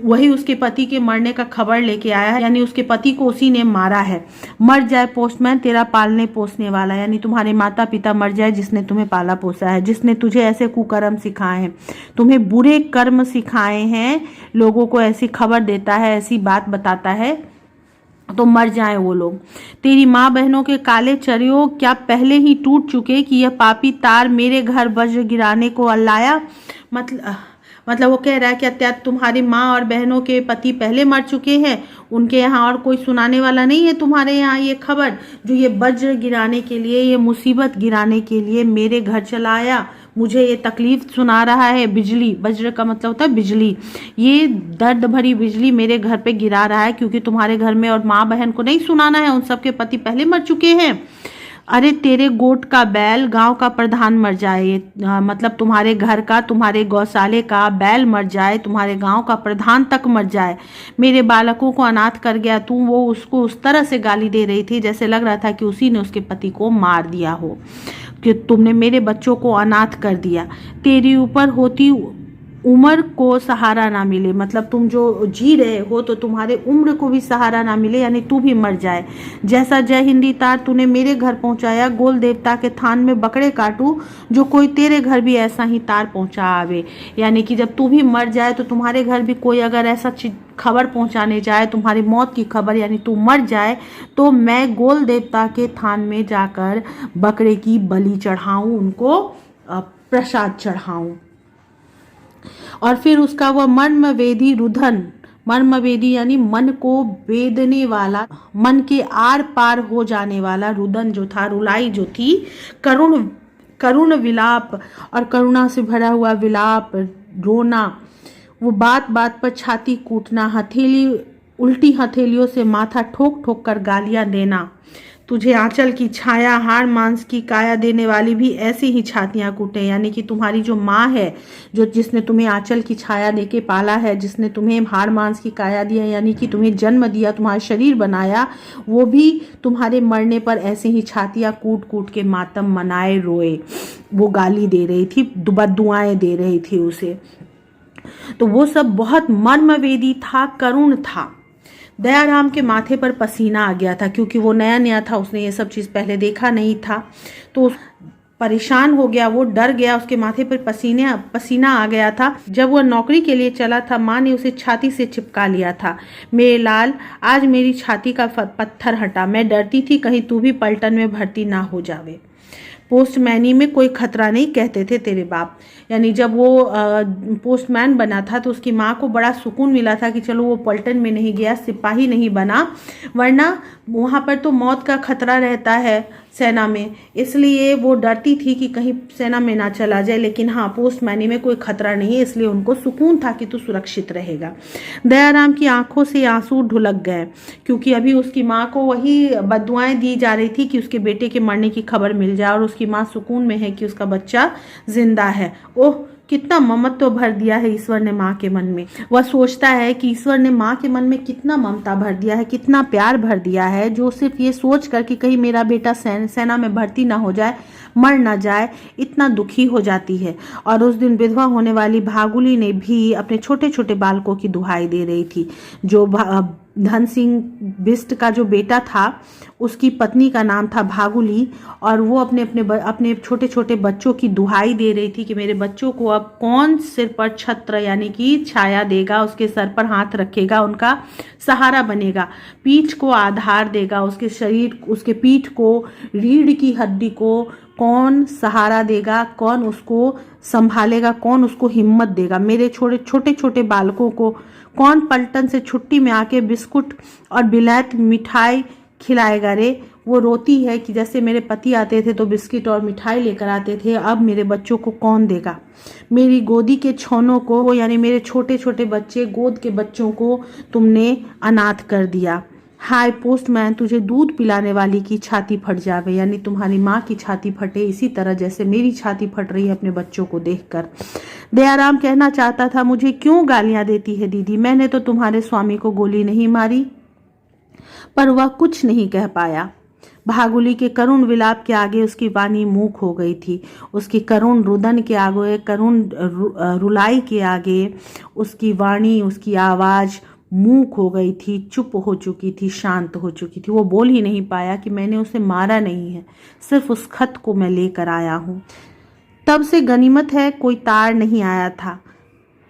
वही उसके पति के मरने का खबर लेके आया है, यानी उसके पति को उसी ने मारा है। मर जाए पोस्टमैन तेरा पालने पोसने वाला, यानी तुम्हारे माता पिता मर जाए जिसने तुम्हें पाला पोसा है, जिसने तुझे ऐसे कुकर्म सिखाए हैं, तुम्हें बुरे कर्म सिखाए हैं, लोगों को ऐसी खबर देता है, ऐसी बात बताता है, तो मर जाए वो लोग। तेरी माँ बहनों के काले चरियो क्या पहले ही टूट चुके कि यह पापी तार मेरे घर वज्र गिराने को लाया। मतलब वो कह रहा है कि क्या तुम्हारी माँ और बहनों के पति पहले मर चुके हैं, उनके यहाँ और कोई सुनाने वाला नहीं है तुम्हारे यहाँ ये खबर, जो ये वज्र गिराने के लिए, ये मुसीबत गिराने के लिए मेरे घर चला आया, मुझे ये तकलीफ सुना रहा है। बिजली, वज्र का मतलब होता है बिजली, ये दर्द भरी बिजली मेरे घर पे गिरा रहा है, क्योंकि तुम्हारे घर में और माँ बहन को नहीं सुनाना है, उन सबके पति पहले मर चुके हैं। अरे तेरे गोट का बैल गांव का प्रधान मर जाए, मतलब तुम्हारे घर का, तुम्हारे गौशाले का बैल मर जाए, तुम्हारे गांव का प्रधान तक मर जाए, मेरे बालकों को अनाथ कर गया तू। वो उसको उस तरह से गाली दे रही थी जैसे लग रहा था कि उसी ने उसके पति को मार दिया हो, कि तुमने मेरे बच्चों को अनाथ कर दिया। तेरी ऊपर होती उम्र को सहारा ना मिले, मतलब तुम जो जी रहे हो तो तुम्हारे उम्र को भी सहारा ना मिले, यानी तू भी मर जाए। जैसा जय हिंदी तार तूने मेरे घर पहुंचाया, गोल देवता के थान में बकरे काटू, जो कोई तेरे घर भी ऐसा ही तार पहुंचा आवे। यानी कि जब तू भी मर जाए तो तुम्हारे घर भी कोई अगर ऐसा खबर पहुंचाने जाए, तुम्हारी मौत की खबर, यानी तू मर जाए, तो मैं गोल देवता के थान में जाकर बकरे की बलि चढ़ाऊं, उनको प्रसाद चढ़ाऊं। और फिर उसका वह मर्मवेदी रुदन, मर्मवेदी यानी मन को वेदने वाला, मन के आर पार हो जाने वाला रुदन जो था, रुलाई जो थी, करुण विलाप और करुणा से भरा हुआ विलाप, रोना, वो बात बात पर छाती कूटना, उल्टी हथेलियों से माथा ठोक ठोक कर गालियां देना। तुझे आंचल की छाया, हाड़ मांस की काया देने वाली भी ऐसी ही छातियां कूटे, यानी कि तुम्हारी जो माँ है, जिसने तुम्हें आंचल की छाया देके पाला है, जिसने तुम्हें हाड़ मांस की काया दिया, यानी कि तुम्हें जन्म दिया, तुम्हारा शरीर बनाया, वो भी तुम्हारे मरने पर ऐसे ही छातियां कूट कूट के मातम मनाए रोए। वो गाली दे रही थी, बद्दुआएं दे रही थी उसे। तो वो सब बहुत मर्मवेदी था, करुण था। दयाराम के माथे पर पसीना आ गया था, क्योंकि वो नया नया था, उसने ये सब चीज़ पहले देखा नहीं था, तो परेशान हो गया, वो डर गया, उसके माथे पर पसीना आ गया था। जब वह नौकरी के लिए चला था, माँ ने उसे छाती से चिपका लिया था। मेरे लाल, आज मेरी छाती का पत्थर हटा, मैं डरती थी कहीं तू भी पलटन में भर्ती ना हो जावे। पोस्टमैनी में कोई खतरा नहीं, कहते थे तेरे बाप। यानी जब वो पोस्टमैन बना था तो उसकी माँ को बड़ा सुकून मिला था कि चलो वो पलटन में नहीं गया, सिपाही नहीं बना, वरना वहाँ पर तो मौत का खतरा रहता है सेना में, इसलिए वो डरती थी कि कहीं सेना में ना चला जाए। लेकिन हाँ, पोस्टमैनी में कोई खतरा नहीं है, इसलिए उनको सुकून था कि तू सुरक्षित रहेगा। दयाराम की आंखों से आंसू ढुलक गए, क्योंकि अभी उसकी माँ को वही बद्दुआएं दी जा रही थी कि उसके बेटे के मरने की खबर मिल जाए, और उसकी माँ सुकून में है कि उसका बच्चा जिंदा है। ओह, कितना ममत्व भर दिया है ईश्वर ने माँ के मन में। वह सोचता है कि ईश्वर ने माँ के मन में कितना ममता भर दिया है, कितना प्यार भर दिया है, जो सिर्फ ये सोच कर कि कहीं मेरा बेटा सेना में भर्ती ना हो जाए, मर ना जाए, इतना दुखी हो जाती है। और उस दिन विधवा होने वाली भागुली ने भी अपने छोटे छोटे बालकों की दुहाई दे रही थी, जो धन सिंह बिष्ट का जो बेटा था उसकी पत्नी का नाम था भागुली, और वो अपने छोटे छोटे बच्चों की दुहाई दे रही थी कि मेरे बच्चों को अब कौन सिर पर छत्र यानी कि छाया देगा, उसके सर पर हाथ रखेगा, उनका सहारा बनेगा, पीठ को आधार देगा, उसके शरीर, उसके पीठ को, रीढ़ की हड्डी को कौन सहारा देगा, कौन उसको संभालेगा, कौन उसको हिम्मत देगा, मेरे छोटे छोटे बालकों को कौन पलटन से छुट्टी में आके बिस्कुट और बिलायत मिठाई खिलाएगा रे। वो रोती है कि जैसे मेरे पति आते थे तो बिस्किट और मिठाई लेकर आते थे, अब मेरे बच्चों को कौन देगा, मेरी गोदी के छौनों को यानी मेरे छोटे छोटे बच्चे, गोद के बच्चों को तुमने अनाथ कर दिया। हाय पोस्टमैन, तुझे दूध पिलाने वाली की छाती फट जावे, यानी तुम्हारी माँ की छाती फटे इसी तरह जैसे मेरी छाती फट रही है अपने बच्चों को देखकर। दयाराम कहना चाहता था, मुझे क्यों गालियां देती है दीदी, मैंने तो तुम्हारे स्वामी को गोली नहीं मारी, पर वह कुछ नहीं कह पाया। भागुली के करुण विलाप के आगे उसकी वाणी मूक हो गई थी, उसकी करुण रुदन के आगे, करुण रुलाई के आगे उसकी वाणी, उसकी आवाज मूक हो गई थी, चुप हो चुकी थी, शांत हो चुकी थी। वो बोल ही नहीं पाया कि मैंने उसे मारा नहीं है, सिर्फ उस खत को मैं लेकर आया हूँ। तब से गनीमत है कोई तार नहीं आया था,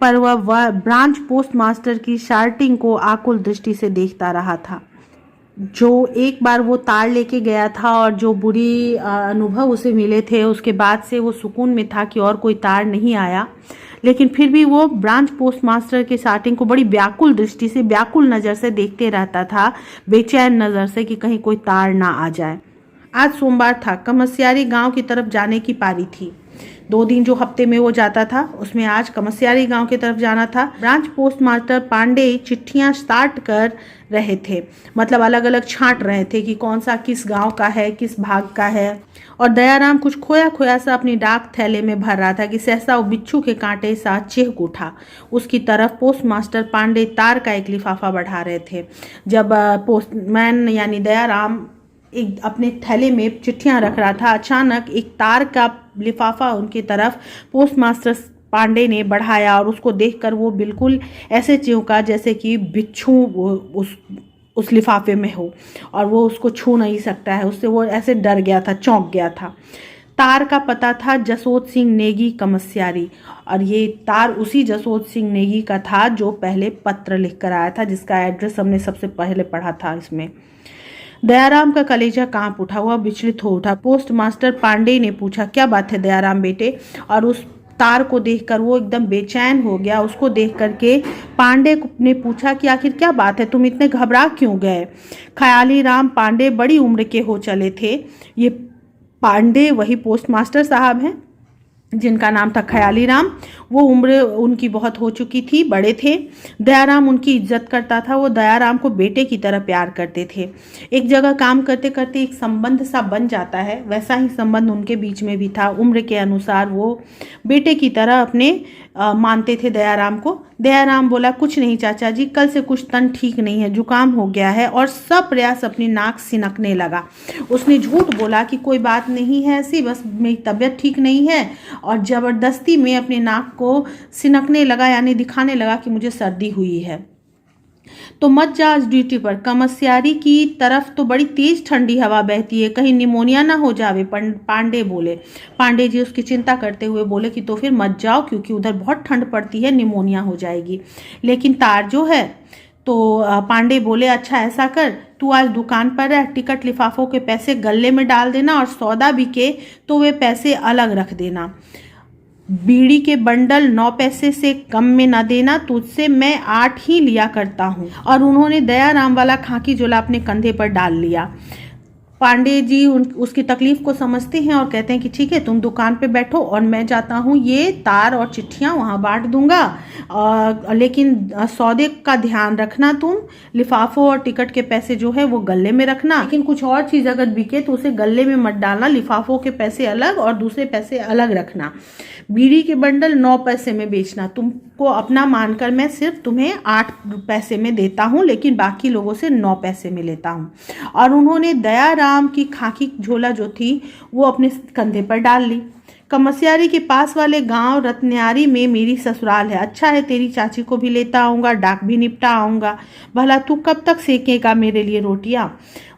पर वह ब्रांच पोस्ट मास्टर की शार्टिंग को आकुल दृष्टि से देखता रहा था। जो एक बार वो तार लेके गया था और जो बुरी अनुभव उसे मिले थे, उसके बाद से वो सुकून में था कि और कोई तार नहीं आया, लेकिन फिर भी वो ब्रांच पोस्ट मास्टर के शार्टिंग को बड़ी व्याकुल दृष्टि से, व्याकुल नज़र से देखते रहता था, बेचैन नज़र से कि कहीं कोई तार ना आ जाए। आज सोमवार था, कमस्यारी गांव की तरफ जाने की पारी थी। 2 दिन जो हफ्ते में वो जाता था उसमें आज कमस्यारी गांव की तरफ जाना था। ब्रांच पोस्ट मास्टर पांडे चिट्ठियां स्टार्ट कर रहे थे, मतलब अलग अलग छांट रहे थे कि कौन सा किस गांव का है, किस भाग का है, और दयाराम कुछ खोया खोया सा अपनी डाक थैले में भर रहा था कि सहसा वो बिच्छू के कांटे सा चेहक उठा। उसकी तरफ पोस्ट मास्टर पांडे तार का एक लिफाफा बढ़ा रहे थे। जब पोस्टमैन यानी दयाराम एक अपने थैले में चिट्ठियां रख रहा था, अचानक एक तार का लिफाफा उनकी तरफ पोस्ट मास्टर पांडे ने बढ़ाया, और उसको देखकर वो बिल्कुल ऐसे चिढ़ा जैसे कि बिच्छू उस लिफाफे में हो और वो उसको छू नहीं सकता है। उससे वो ऐसे डर गया था, चौंक गया था। तार का पता था जसोद सिंह नेगी कमस्यारी, और ये तार उसी जसोद सिंह नेगी का था जो पहले पत्र लिख कर आया था, जिसका एड्रेस हमने सबसे पहले पढ़ा था इसमें। दयाराम का कलेजा कांप उठा, हुआ विचलित हो उठा। पोस्ट मास्टर पांडे ने पूछा, क्या बात है दयाराम बेटे, और उस तार को देखकर वो एकदम बेचैन हो गया। उसको देख करके पांडे ने पूछा कि आखिर क्या बात है, तुम इतने घबरा क्यों गए। ख्याली राम पांडे बड़ी उम्र के हो चले थे। ये पांडे वही पोस्ट मास्टर साहब हैं जिनका नाम था ख्याली राम। वो उम्र उनकी बहुत हो चुकी थी, बड़े थे। दयाराम उनकी इज्जत करता था, वो दयाराम को बेटे की तरह प्यार करते थे। एक जगह काम करते करते एक संबंध सा बन जाता है, वैसा ही संबंध उनके बीच में भी था। उम्र के अनुसार वो बेटे की तरह अपने मानते थे दयाराम को। दयाराम बोला, कुछ नहीं चाचा जी, कल से कुछ तन ठीक नहीं है, जुकाम हो गया है, और सब प्रयास अपनी नाक सिनकने लगा। उसने झूठ बोला कि कोई बात नहीं है ऐसी, बस मेरी तबीयत ठीक नहीं है, और ज़बरदस्ती में अपने नाक को सिनकने लगा, यानी दिखाने लगा कि मुझे सर्दी हुई है। तो मत जा आज ड्यूटी पर, कमस्यारी की तरफ तो बड़ी तेज ठंडी हवा बहती है, कहीं निमोनिया ना हो जावे, पांडे बोले। पांडे जी उसकी चिंता करते हुए बोले कि तो फिर मत जाओ, क्योंकि उधर बहुत ठंड पड़ती है, निमोनिया हो जाएगी। लेकिन तार जो है, तो पांडे बोले, अच्छा ऐसा कर, तू आज दुकान पर रह, टिकट लिफाफों के पैसे गल्ले में डाल देना, और सौदा बिके तो वे पैसे अलग रख देना। बीड़ी के बंडल 9 पैसे से कम में न देना, तुझसे मैं 8 ही लिया करता हूँ। और उन्होंने दयाराम वाला खाकी झोला अपने कंधे पर डाल लिया। पांडे जी उसकी तकलीफ को समझते हैं और कहते हैं कि ठीक है, तुम दुकान पे बैठो और मैं जाता हूँ, ये तार और चिट्ठियाँ वहाँ बांट दूंगा, लेकिन सौदे का ध्यान रखना, तुम लिफाफों और टिकट के पैसे जो है वो गले में रखना, लेकिन कुछ और चीज़ अगर बिके तो उसे गले में मत डालना, लिफाफों के पैसे अलग और दूसरे पैसे अलग रखना। बीड़ी के बंडल 9 पैसे में बेचना, तुमको अपना मानकर मैं सिर्फ तुम्हें 8 पैसे में देता हूँ, लेकिन बाकी लोगों से 9 पैसे में लेता हूँ। और उन्होंने दयाराम की खाकी झोला जो थी वो अपने कंधे पर डाल ली। कमस्यारी के पास वाले गांव रत्न्यारी में मेरी ससुराल है। अच्छा है, तेरी चाची को भी लेता आऊँगा, डाक भी निपटा आऊँगा। भला तू कब तक सेकेगा मेरे लिए रोटियाँ?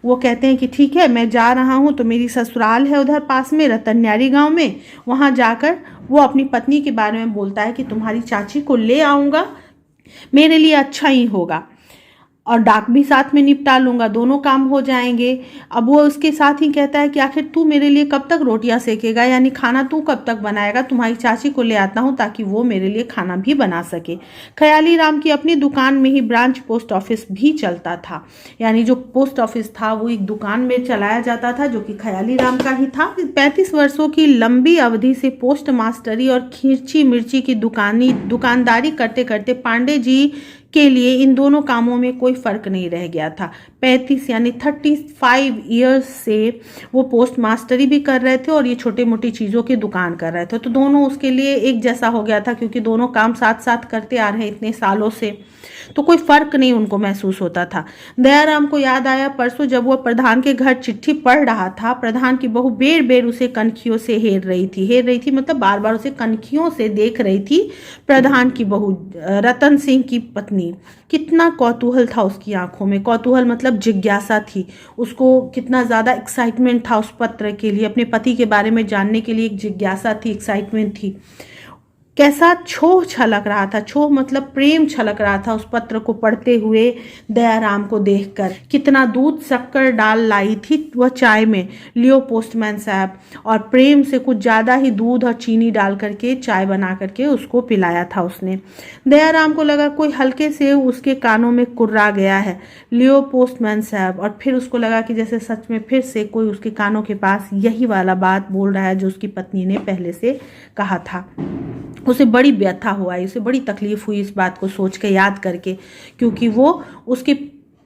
वो कहते हैं कि ठीक है, मैं जा रहा हूँ। तो मेरी ससुराल है उधर पास में रतन्यारी गांव में। वहाँ जाकर वो अपनी पत्नी के बारे में बोलता है कि तुम्हारी चाची को ले आऊँगा, मेरे लिए अच्छा ही होगा, और डाक भी साथ में निपटा लूँगा, दोनों काम हो जाएंगे। अब वो उसके साथ ही कहता है कि आखिर तू मेरे लिए कब तक रोटियां सेकेगा, यानी खाना तू कब तक बनाएगा? तुम्हारी चाची को ले आता हूँ ताकि वो मेरे लिए खाना भी बना सके। ख़याली राम की अपनी दुकान में ही ब्रांच पोस्ट ऑफिस भी चलता था, यानी जो पोस्ट ऑफिस था वो एक दुकान में चलाया जाता था जो कि ख़याली राम का ही था। 35 वर्षों की लंबी अवधि से पोस्ट मास्टरी और खींची मिर्ची की दुकानदारी करते करते पांडे जी के लिए इन दोनों कामों में कोई फ़र्क नहीं रह गया था। 35 यानी 35 ईयर्स से वो पोस्ट मास्टरी भी कर रहे थे और ये छोटे मोटी चीज़ों की दुकान कर रहे थे, तो दोनों उसके लिए एक जैसा हो गया था, क्योंकि दोनों काम साथ साथ करते आ रहे हैं इतने सालों से, तो कोई फ़र्क नहीं उनको महसूस होता था। दयाराम को याद आया परसों जब वो प्रधान के घर चिट्ठी पढ़ रहा था, प्रधान की बहू बेर बेर उसे कनखियों से हेर रही थी मतलब बार बार उसे कनखियों से देख रही थी। प्रधान की बहू रतन सिंह की पत्नी, कितना कौतूहल था उसकी आंखों में। कौतूहल मतलब जिज्ञासा थी, उसको कितना ज़्यादा एक्साइटमेंट था उस पत्र के लिए, अपने पति के बारे में जानने के लिए एक जिज्ञासा थी, एक्साइटमेंट थी। कैसा छोह छलक रहा था, छोह मतलब प्रेम छलक रहा था उस पत्र को पढ़ते हुए दयाराम को देखकर। कितना दूध शक्कर डाल लाई थी वह चाय में, लियो पोस्टमैन साहब, और प्रेम से कुछ ज़्यादा ही दूध और चीनी डाल करके चाय बना करके उसको पिलाया था उसने। दयाराम को लगा कोई हल्के से उसके कानों में कुर्रा गया है, लियो पोस्टमैन साहब, और फिर उसको लगा कि जैसे सच में फिर से कोई उसके कानों के पास यही वाला बात बोल रहा है जो उसकी पत्नी ने पहले से कहा था। उसे बड़ी व्यथा हुआ, उसे बड़ी तकलीफ हुई इस बात को सोच के, याद करके, क्योंकि वो उसके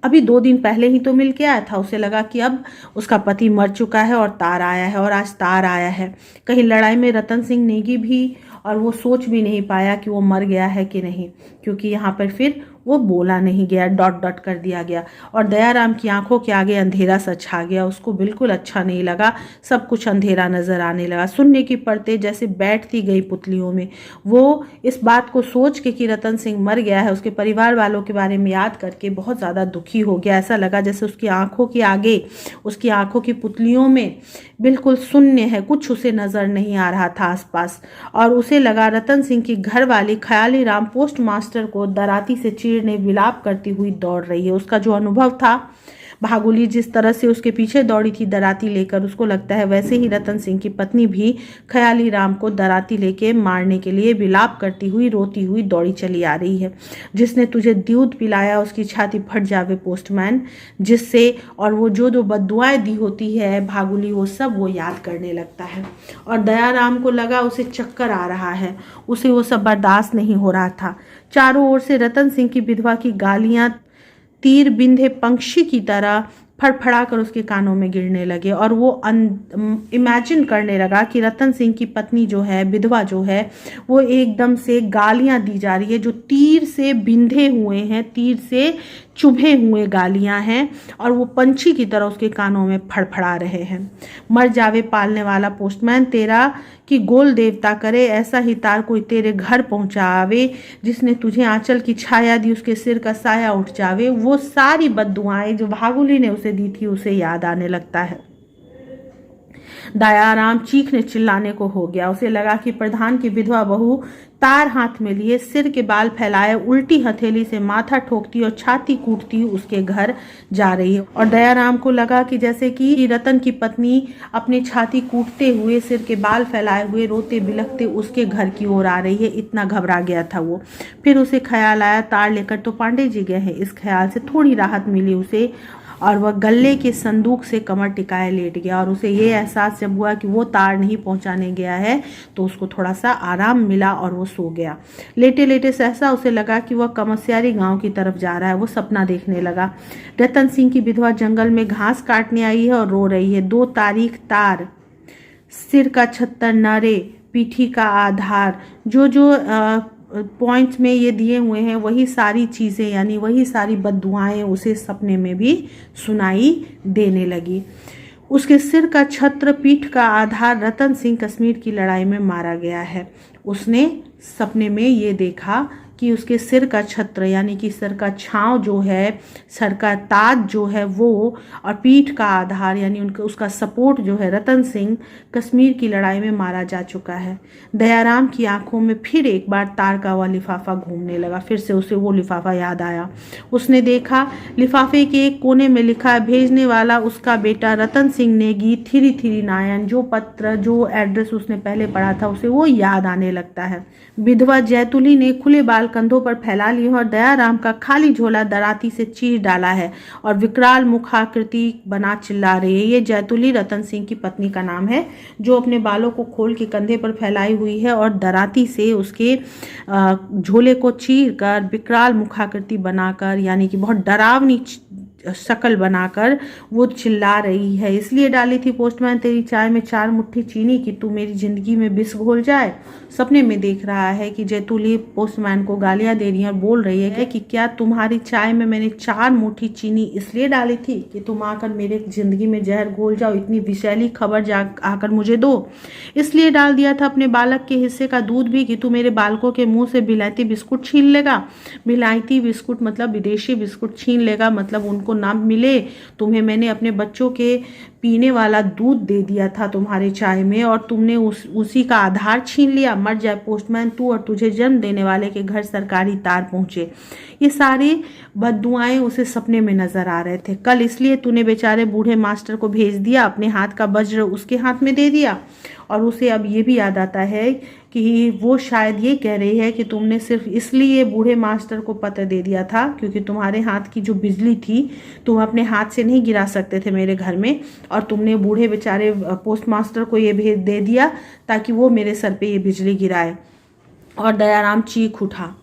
अभी 2 दिन पहले ही तो मिल के आया था। उसे लगा कि अब उसका पति मर चुका है और तार आया है, और आज तार आया है। कहीं लड़ाई में रतन सिंह नेगी भी, और वो सोच भी नहीं पाया कि वो मर गया है कि नहीं, क्योंकि यहाँ पर फिर वो बोला नहीं गया, डॉट डॉट कर दिया गया। और दयाराम की आंखों के आगे अंधेरा सा छा गया, उसको बिल्कुल अच्छा नहीं लगा, सब कुछ अंधेरा नजर आने लगा। सुनने की पड़ते जैसे बैठती गई पुतलियों में। वो इस बात को सोच के कि रतन सिंह मर गया है, उसके परिवार वालों के बारे में याद करके बहुत ज़्यादा दुखी हो गया। ऐसा लगा जैसे उसकी आंखों के आगे, उसकी आंखों की पुतलियों में बिल्कुल शून्य है, कुछ उसे नजर नहीं आ रहा था आसपास। और उसे लगा रतन सिंह की घरवाली ख़याली राम पोस्ट मास्टर को दराती से चीरने विलाप करती हुई दौड़ रही है। उसका जो अनुभव था, भागुली जिस तरह से उसके पीछे दौड़ी थी दराती लेकर, उसको लगता है वैसे ही रतन सिंह की पत्नी भी ख़याली राम को दराती लेके मारने के लिए विलाप करती हुई रोती हुई दौड़ी चली आ रही है। जिसने तुझे दूध पिलाया उसकी छाती फट जावे पोस्टमैन, जिससे, और वो जो बद्दुआएं दी होती है भागुली, वो सब वो याद करने लगता है। और दयाराम को लगा उसे चक्कर आ रहा है, उसे वो सब बर्दाश्त नहीं हो रहा था। चारों ओर से रतन सिंह की विधवा की गालियां तीर बिंधे पंक्षी की तरह फड़फड़ा कर उसके कानों में गिरने लगे, और वो इमेजिन करने लगा कि रतन सिंह की पत्नी जो है, विधवा जो है, वो एकदम से गालियां दी जा रही है जो तीर से बिंधे हुए हैं, तीर से चुभे हुए गालियां हैं, और वो पंछी की तरह उसके कानों में फड़फड़ा रहे हैं। मर जावे पालने वाला पोस्टमैन तेरा, कि गोल देवता करे ऐसा ही तार कोई तेरे घर पहुंचावे, जिसने तुझे आंचल की छाया दी उसके सिर का साया उठ जावे। वो सारी बद्दुआएं जो भागुली ने उसे दी थी उसे याद आने लगता है। दयाराम चीखने चिल्लाने को हो गया। उसे लगा कि प्रधान की विधवा बहू तार हाथ में लिए, सिर के बाल फैलाए, उल्टी हथेली से माथा ठोकती और छाती कूटती उसके घर जा रही है। और दयाराम को लगा कि जैसे कि रतन की पत्नी अपनी छाती कूटते हुए, सिर के बाल फैलाए हुए, रोते बिलखते उसके घर की ओर आ रही है। इतना घबरा गया था वो। फिर उसे ख्याल आया तार लेकर तो पांडे जी गए हैं। इस ख्याल से थोड़ी राहत मिली उसे, और वह गले के संदूक से कमर टिकाए लेट गया। और उसे ये एहसास जब हुआ कि वो तार नहीं पहुंचाने गया है तो उसको थोड़ा सा आराम मिला और वो सो गया। लेटे लेटे सहसा उसे लगा कि वह कमस्यारी गांव की तरफ जा रहा है। वो सपना देखने लगा। रतन सिंह की विधवा जंगल में घास काटने आई है और रो रही है। 2 तारीख तार, सिर का 76 नारे, पीठी का आधार, जो पॉइंट्स में ये दिए हुए हैं, वही सारी चीज़ें, यानी वही सारी बद्दुआएं उसे सपने में भी सुनाई देने लगी। उसके सिर का छत्र, पीठ का आधार रतन सिंह कश्मीर की लड़ाई में मारा गया है। उसने सपने में ये देखा कि उसके सिर का छत्र यानी कि सिर का छांव जो है, सर का ताज जो है वो, और पीठ का आधार यानी उसका सपोर्ट जो है, रतन सिंह कश्मीर की लड़ाई में मारा जा चुका है। दयाराम की आंखों में फिर एक बार तार का हुआ लिफाफा घूमने लगा। फिर से उसे वो लिफाफा याद आया। उसने देखा लिफाफे के एक कोने में लिखा है, भेजने वाला उसका बेटा रतन सिंह नेगी, थिरी थिरी नायन। जो पत्र, जो एड्रेस उसने पहले पढ़ा था उसे वो याद आने लगता है। विधवा जैतुली ने खुले बाल कंधों पर फैला लिए और दयाराम का खाली झोला दराती से चीर डाला है और विकराल मुखाकृति बना चिल्ला रही है। ये जैतुली रतन सिंह की पत्नी का नाम है, जो अपने बालों को खोल के कंधे पर फैलाई हुई है और दराती से उसके झोले को चीर कर विकराल मुखाकृति बनाकर यानी कि बहुत डरावनी शक्ल बनाकर वो चिल्ला रही है। इसलिए डाली थी पोस्टमैन तेरी चाय में 4 मुट्ठी चीनी कि तू मेरी जिंदगी में विष घोल जाए। सपने में देख रहा है कि जैतुली पोस्टमैन को गालियां दे रही है और बोल रही है कि क्या तुम्हारी चाय में मैंने 4 मुट्ठी चीनी इसलिए डाली थी कि तुम आकर मेरे जिंदगी में जहर घोल जाओ, इतनी विषैली खबर जा आकर मुझे दो। इसलिए डाल दिया था अपने बालक के हिस्से का दूध भी कि तू मेरे बालकों के मुंह से विलायती बिस्कुट छीन लेगा। विलायती बिस्कुट मतलब विदेशी बिस्कुट छीन लेगा, मतलब उनको ना मिले। तुम्हें मैंने अपने बच्चों के पीने वाला दूध दे दिया था तुम्हारे चाय में और तुमने उसी का आधार छीन लिया। मर जाए पोस्टमैन तू और तुझे जन्म देने वाले के घर सरकारी तार पहुंचे। ये सारी बद्दुआएं उसे सपने में नजर आ रहे थे। कल इसलिए तूने बेचारे बूढ़े मास्टर को भेज दिया, अपने हाथ का वज्र उसके हाथ में दे दिया। और उसे अब ये भी याद आता है कि वो शायद ये कह रही है कि तुमने सिर्फ इसलिए बूढ़े मास्टर को पत्र दे दिया था क्योंकि तुम्हारे हाथ की जो बिजली थी तुम अपने हाथ से नहीं गिरा सकते थे मेरे घर में, और तुमने बूढ़े बेचारे पोस्ट मास्टर को ये भेज दे दिया ताकि वो मेरे सर पे ये बिजली गिराए। और दयाराम चीख उठा,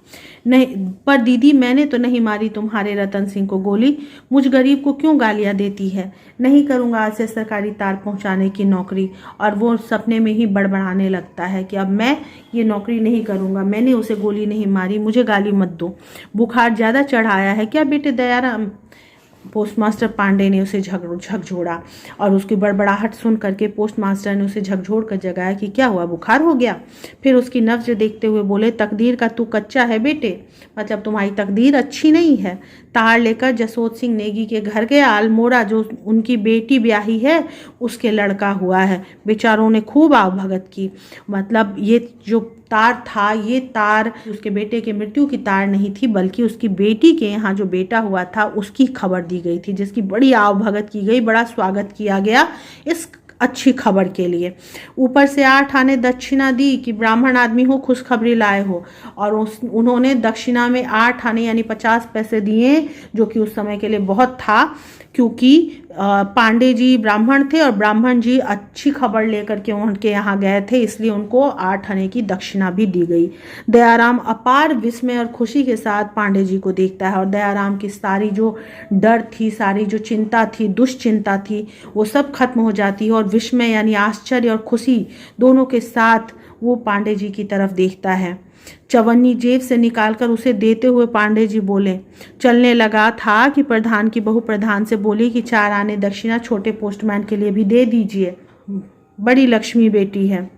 नहीं पर दीदी मैंने तो नहीं मारी तुम्हारे रतन सिंह को गोली। मुझ गरीब को क्यों गालियां देती है। नहीं करूंगा आज से सरकारी तार पहुंचाने की नौकरी। और वो सपने में ही बड़बड़ाने लगता है कि अब मैं ये नौकरी नहीं करूंगा, मैंने उसे गोली नहीं मारी, मुझे गाली मत दो। बुखार ज्यादा चढ़ाया है क्या बेटे दयाराम। पोस्टमास्टर पांडे ने उसे झकझोड़ा और उसकी बड़बड़ाहट सुन करके पोस्टमास्टर ने उसे झकझोड़ कर जगाया कि क्या हुआ, बुखार हो गया। फिर उसकी नब्ज देखते हुए बोले, तकदीर का तू कच्चा है बेटे, मतलब तुम्हारी तकदीर अच्छी नहीं है। तार लेकर जसोत सिंह नेगी के घर गया। अल्मोड़ा जो उनकी बेटी ब्याही है उसके लड़का हुआ है। बेचारों ने खूब आवभगत की। मतलब ये जो तार था, ये तार उसके बेटे के मृत्यु की तार नहीं थी, बल्कि उसकी बेटी के यहाँ जो बेटा हुआ था उसकी खबर दी गई थी, जिसकी बड़ी आवभगत की गई, बड़ा स्वागत किया गया इस अच्छी खबर के लिए। ऊपर से 8 आने दक्षिणा दी कि ब्राह्मण आदमी हो, खुशखबरी लाए हो। और उन्होंने दक्षिणा में 8 आने यानी 50 पैसे दिए, जो कि उस समय के लिए बहुत था, क्योंकि पांडे जी ब्राह्मण थे और ब्राह्मण जी अच्छी खबर लेकर के उनके यहाँ गए थे, इसलिए उनको 8 आने की दक्षिणा भी दी गई। दयाराम अपार विस्मय और खुशी के साथ पांडे जी को देखता है और दयाराम की सारी जो डर थी, सारी जो चिंता थी, दुश्चिंता थी, वो सब खत्म हो जाती है और विस्मय यानी आश्चर्य और खुशी दोनों के साथ वो पांडे जी की तरफ देखता है। चवन्नी जेब से निकालकर उसे देते हुए पांडे जी बोले। चलने लगा था कि प्रधान की बहू प्रधान से बोली कि 4 आने दक्षिणा छोटे पोस्टमैन के लिए भी दे दीजिए, बड़ी लक्ष्मी बेटी है।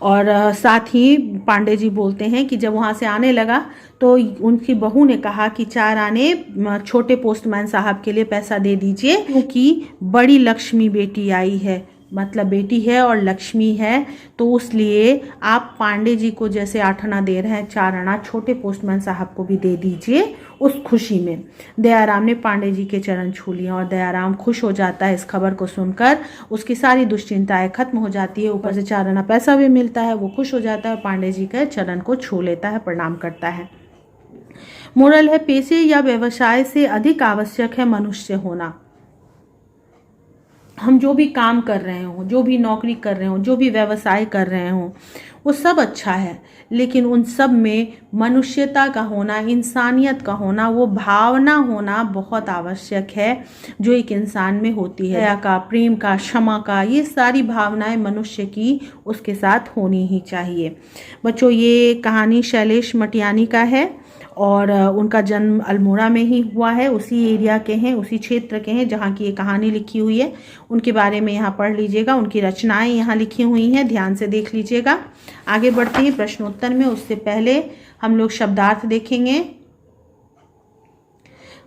और साथ ही पांडे जी बोलते हैं कि जब वहाँ से आने लगा तो उनकी बहू ने कहा कि 4 आने छोटे पोस्टमैन साहब के लिए पैसा दे दीजिए, क्योंकि बड़ी लक्ष्मी बेटी आई है, मतलब बेटी है और लक्ष्मी है, तो इसलिए आप पांडे जी को जैसे 8 आना दे रहे हैं, 4 आना छोटे पोस्टमैन साहब को भी दे दीजिए उस खुशी में। दयाराम ने पांडे जी के चरण छू लिए और दयाराम खुश हो जाता है इस खबर को सुनकर। उसकी सारी दुश्चिंताएं खत्म हो जाती है, ऊपर से 4 आना पैसा भी मिलता है। वो खुश हो जाता है, पांडे जी के चरण को छू लेता है, प्रणाम करता है। मोरल है, पेशे या व्यवसाय से अधिक आवश्यक है मनुष्य होना। हम जो भी काम कर रहे हो, जो भी नौकरी कर रहे हो, जो भी व्यवसाय कर रहे हो, वो सब अच्छा है, लेकिन उन सब में मनुष्यता का होना, इंसानियत का होना, वो भावना होना बहुत आवश्यक है जो एक इंसान में होती है। दया का, प्रेम का, क्षमा का, ये सारी भावनाएं मनुष्य की उसके साथ होनी ही चाहिए। बच्चों, ये कहानी शैलेश मटियानी का है और उनका जन्म अल्मोड़ा में ही हुआ है, उसी एरिया के हैं, उसी क्षेत्र के हैं जहाँ की ये कहानी लिखी हुई है। उनके बारे में यहाँ पढ़ लीजिएगा, उनकी रचनाएं यहाँ लिखी हुई हैं, ध्यान से देख लीजिएगा। आगे बढ़ते हैं प्रश्नोत्तर में। उससे पहले हम लोग शब्दार्थ देखेंगे।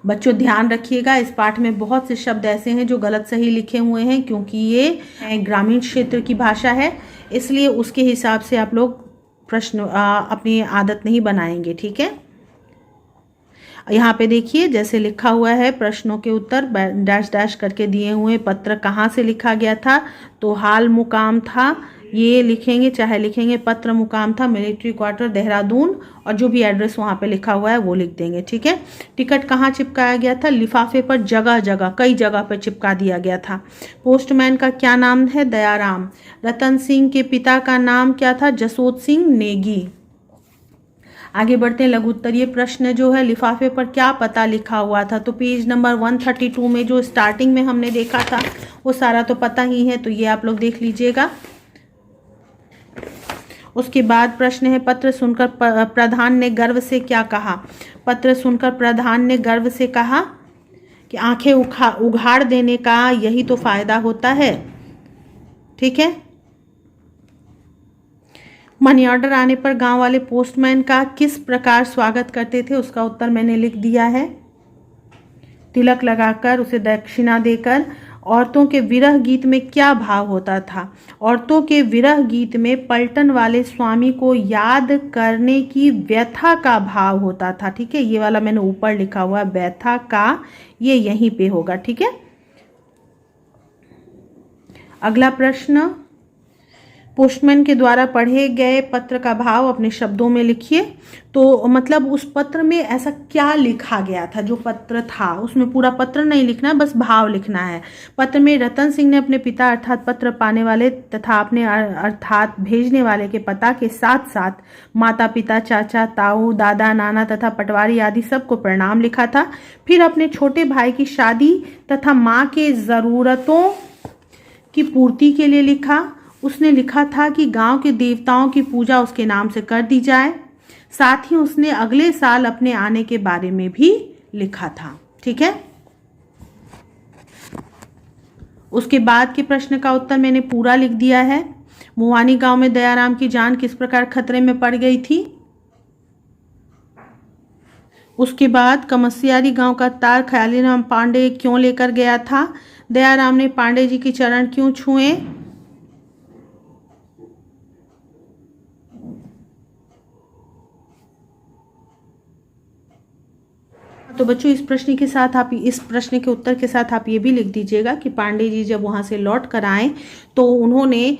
बच्चों ध्यान रखिएगा, इस पाठ में बहुत से शब्द ऐसे हैं जो गलत सही लिखे हुए हैं, क्योंकि ये ग्रामीण क्षेत्र की भाषा है, इसलिए उसके हिसाब से आप लोग प्रश्न अपनी आदत नहीं बनाएंगे, ठीक है। यहाँ पे देखिए जैसे लिखा हुआ है, प्रश्नों के उत्तर डैश डैश करके दिए हुए। पत्र कहाँ से लिखा गया था, तो हाल मुकाम था, ये लिखेंगे, चाहे लिखेंगे पत्र मुकाम था मिलिट्री क्वार्टर देहरादून, और जो भी एड्रेस वहाँ पे लिखा हुआ है वो लिख देंगे, ठीक है। टिकट कहाँ चिपकाया गया था, लिफाफे पर जगह जगह कई जगह पर चिपका दिया गया था। पोस्टमैन का क्या नाम है, दयाराम। रतन सिंह के पिता का नाम क्या था, जसोद सिंह नेगी। आगे बढ़ते हैं, लघु उत्तरीय प्रश्न जो है, लिफाफे पर क्या पता लिखा हुआ था, तो पेज नंबर 132 में जो स्टार्टिंग में हमने देखा था वो सारा तो पता ही है, तो ये आप लोग देख लीजिएगा। उसके बाद प्रश्न है, पत्र सुनकर प्रधान ने गर्व से क्या कहा। पत्र सुनकर प्रधान ने गर्व से कहा कि आंखें उघाड़ देने का यही तो फायदा होता है, ठीक है। मनी ऑर्डर आने पर गांव वाले पोस्टमैन का किस प्रकार स्वागत करते थे, उसका उत्तर मैंने लिख दिया है, तिलक लगाकर, उसे दक्षिणा देकर। औरतों के विरह गीत में क्या भाव होता था, औरतों के विरह गीत में पलटन वाले स्वामी को याद करने की व्यथा का भाव होता था, ठीक है। ये वाला मैंने ऊपर लिखा हुआ है, व्यथा का, ये यहीं पे होगा, ठीक है। अगला प्रश्न, पोस्टमैन के द्वारा पढ़े गए पत्र का भाव अपने शब्दों में लिखिए। तो मतलब उस पत्र में ऐसा क्या लिखा गया था, जो पत्र था उसमें पूरा पत्र नहीं लिखना, बस भाव लिखना है। पत्र में रतन सिंह ने अपने पिता अर्थात पत्र पाने वाले तथा अपने अर्थात भेजने वाले के पता के साथ साथ माता पिता, चाचा, ताऊ, दादा, नाना तथा पटवारी आदि सबको प्रणाम लिखा था। फिर अपने छोटे भाई की शादी तथा माँ के ज़रूरतों की पूर्ति के लिए लिखा। उसने लिखा था कि गांव के देवताओं की पूजा उसके नाम से कर दी जाए। साथ ही उसने अगले साल अपने आने के बारे में भी लिखा था, ठीक है। उसके बाद के प्रश्न का उत्तर मैंने पूरा लिख दिया है। मुवानी गांव में दयाराम की जान किस प्रकार खतरे में पड़ गई थी। उसके बाद कमसियारी गांव का तार ख्यालीराम पांडे क्यों लेकर गया था, दयाराम ने पांडे जी के चरण क्यों छुए। तो बच्चों इस प्रश्न के उत्तर के साथ आप ये भी लिख दीजिएगा कि पांडे जी जब वहाँ से लौट कर आए तो उन्होंने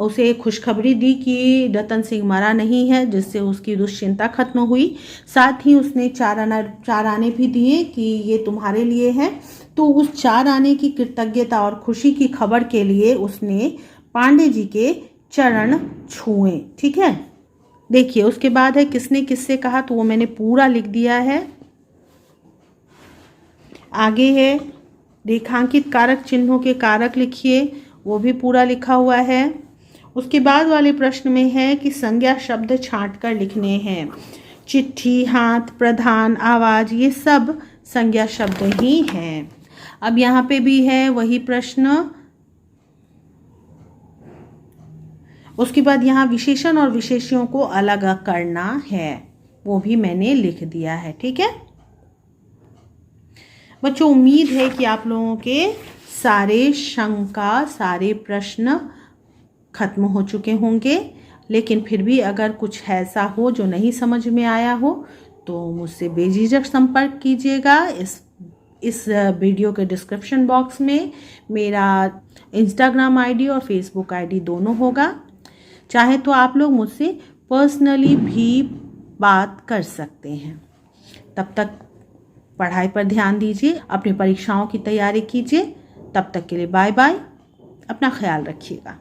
उसे खुशखबरी दी कि रतन सिंह मरा नहीं है, जिससे उसकी दुश्चिंता खत्म हुई। साथ ही उसने 4 आने भी दिए कि ये तुम्हारे लिए है। तो उस 4 आने की कृतज्ञता और खुशी की खबर के लिए उसने पांडे जी के चरण छुए, ठीक है। देखिए उसके बाद है किसने किससे कहा, तो वो मैंने पूरा लिख दिया है। आगे है रेखांकित कारक चिन्हों के कारक लिखिए, वो भी पूरा लिखा हुआ है। उसके बाद वाले प्रश्न में है कि संज्ञा शब्द छांट कर लिखने हैं। चिट्ठी, हाथ, प्रधान, आवाज, ये सब संज्ञा शब्द ही हैं। अब यहाँ पे भी है वही प्रश्न। उसके बाद यहाँ विशेषण और विशेष्यों को अलग करना है, वो भी मैंने लिख दिया है, ठीक है। बच्चों उम्मीद है कि आप लोगों के सारे शंका, सारे प्रश्न खत्म हो चुके होंगे, लेकिन फिर भी अगर कुछ ऐसा हो जो नहीं समझ में आया हो तो मुझसे बेझिझक संपर्क कीजिएगा। इस वीडियो के डिस्क्रिप्शन बॉक्स में मेरा इंस्टाग्राम आईडी और फेसबुक आईडी दोनों होगा। चाहे तो आप लोग मुझसे पर्सनली भी बात कर सकते हैं। तब तक पढ़ाई पर ध्यान दीजिए, अपनी परीक्षाओं की तैयारी कीजिए। तब तक के लिए बाय बाय, अपना ख्याल रखिएगा।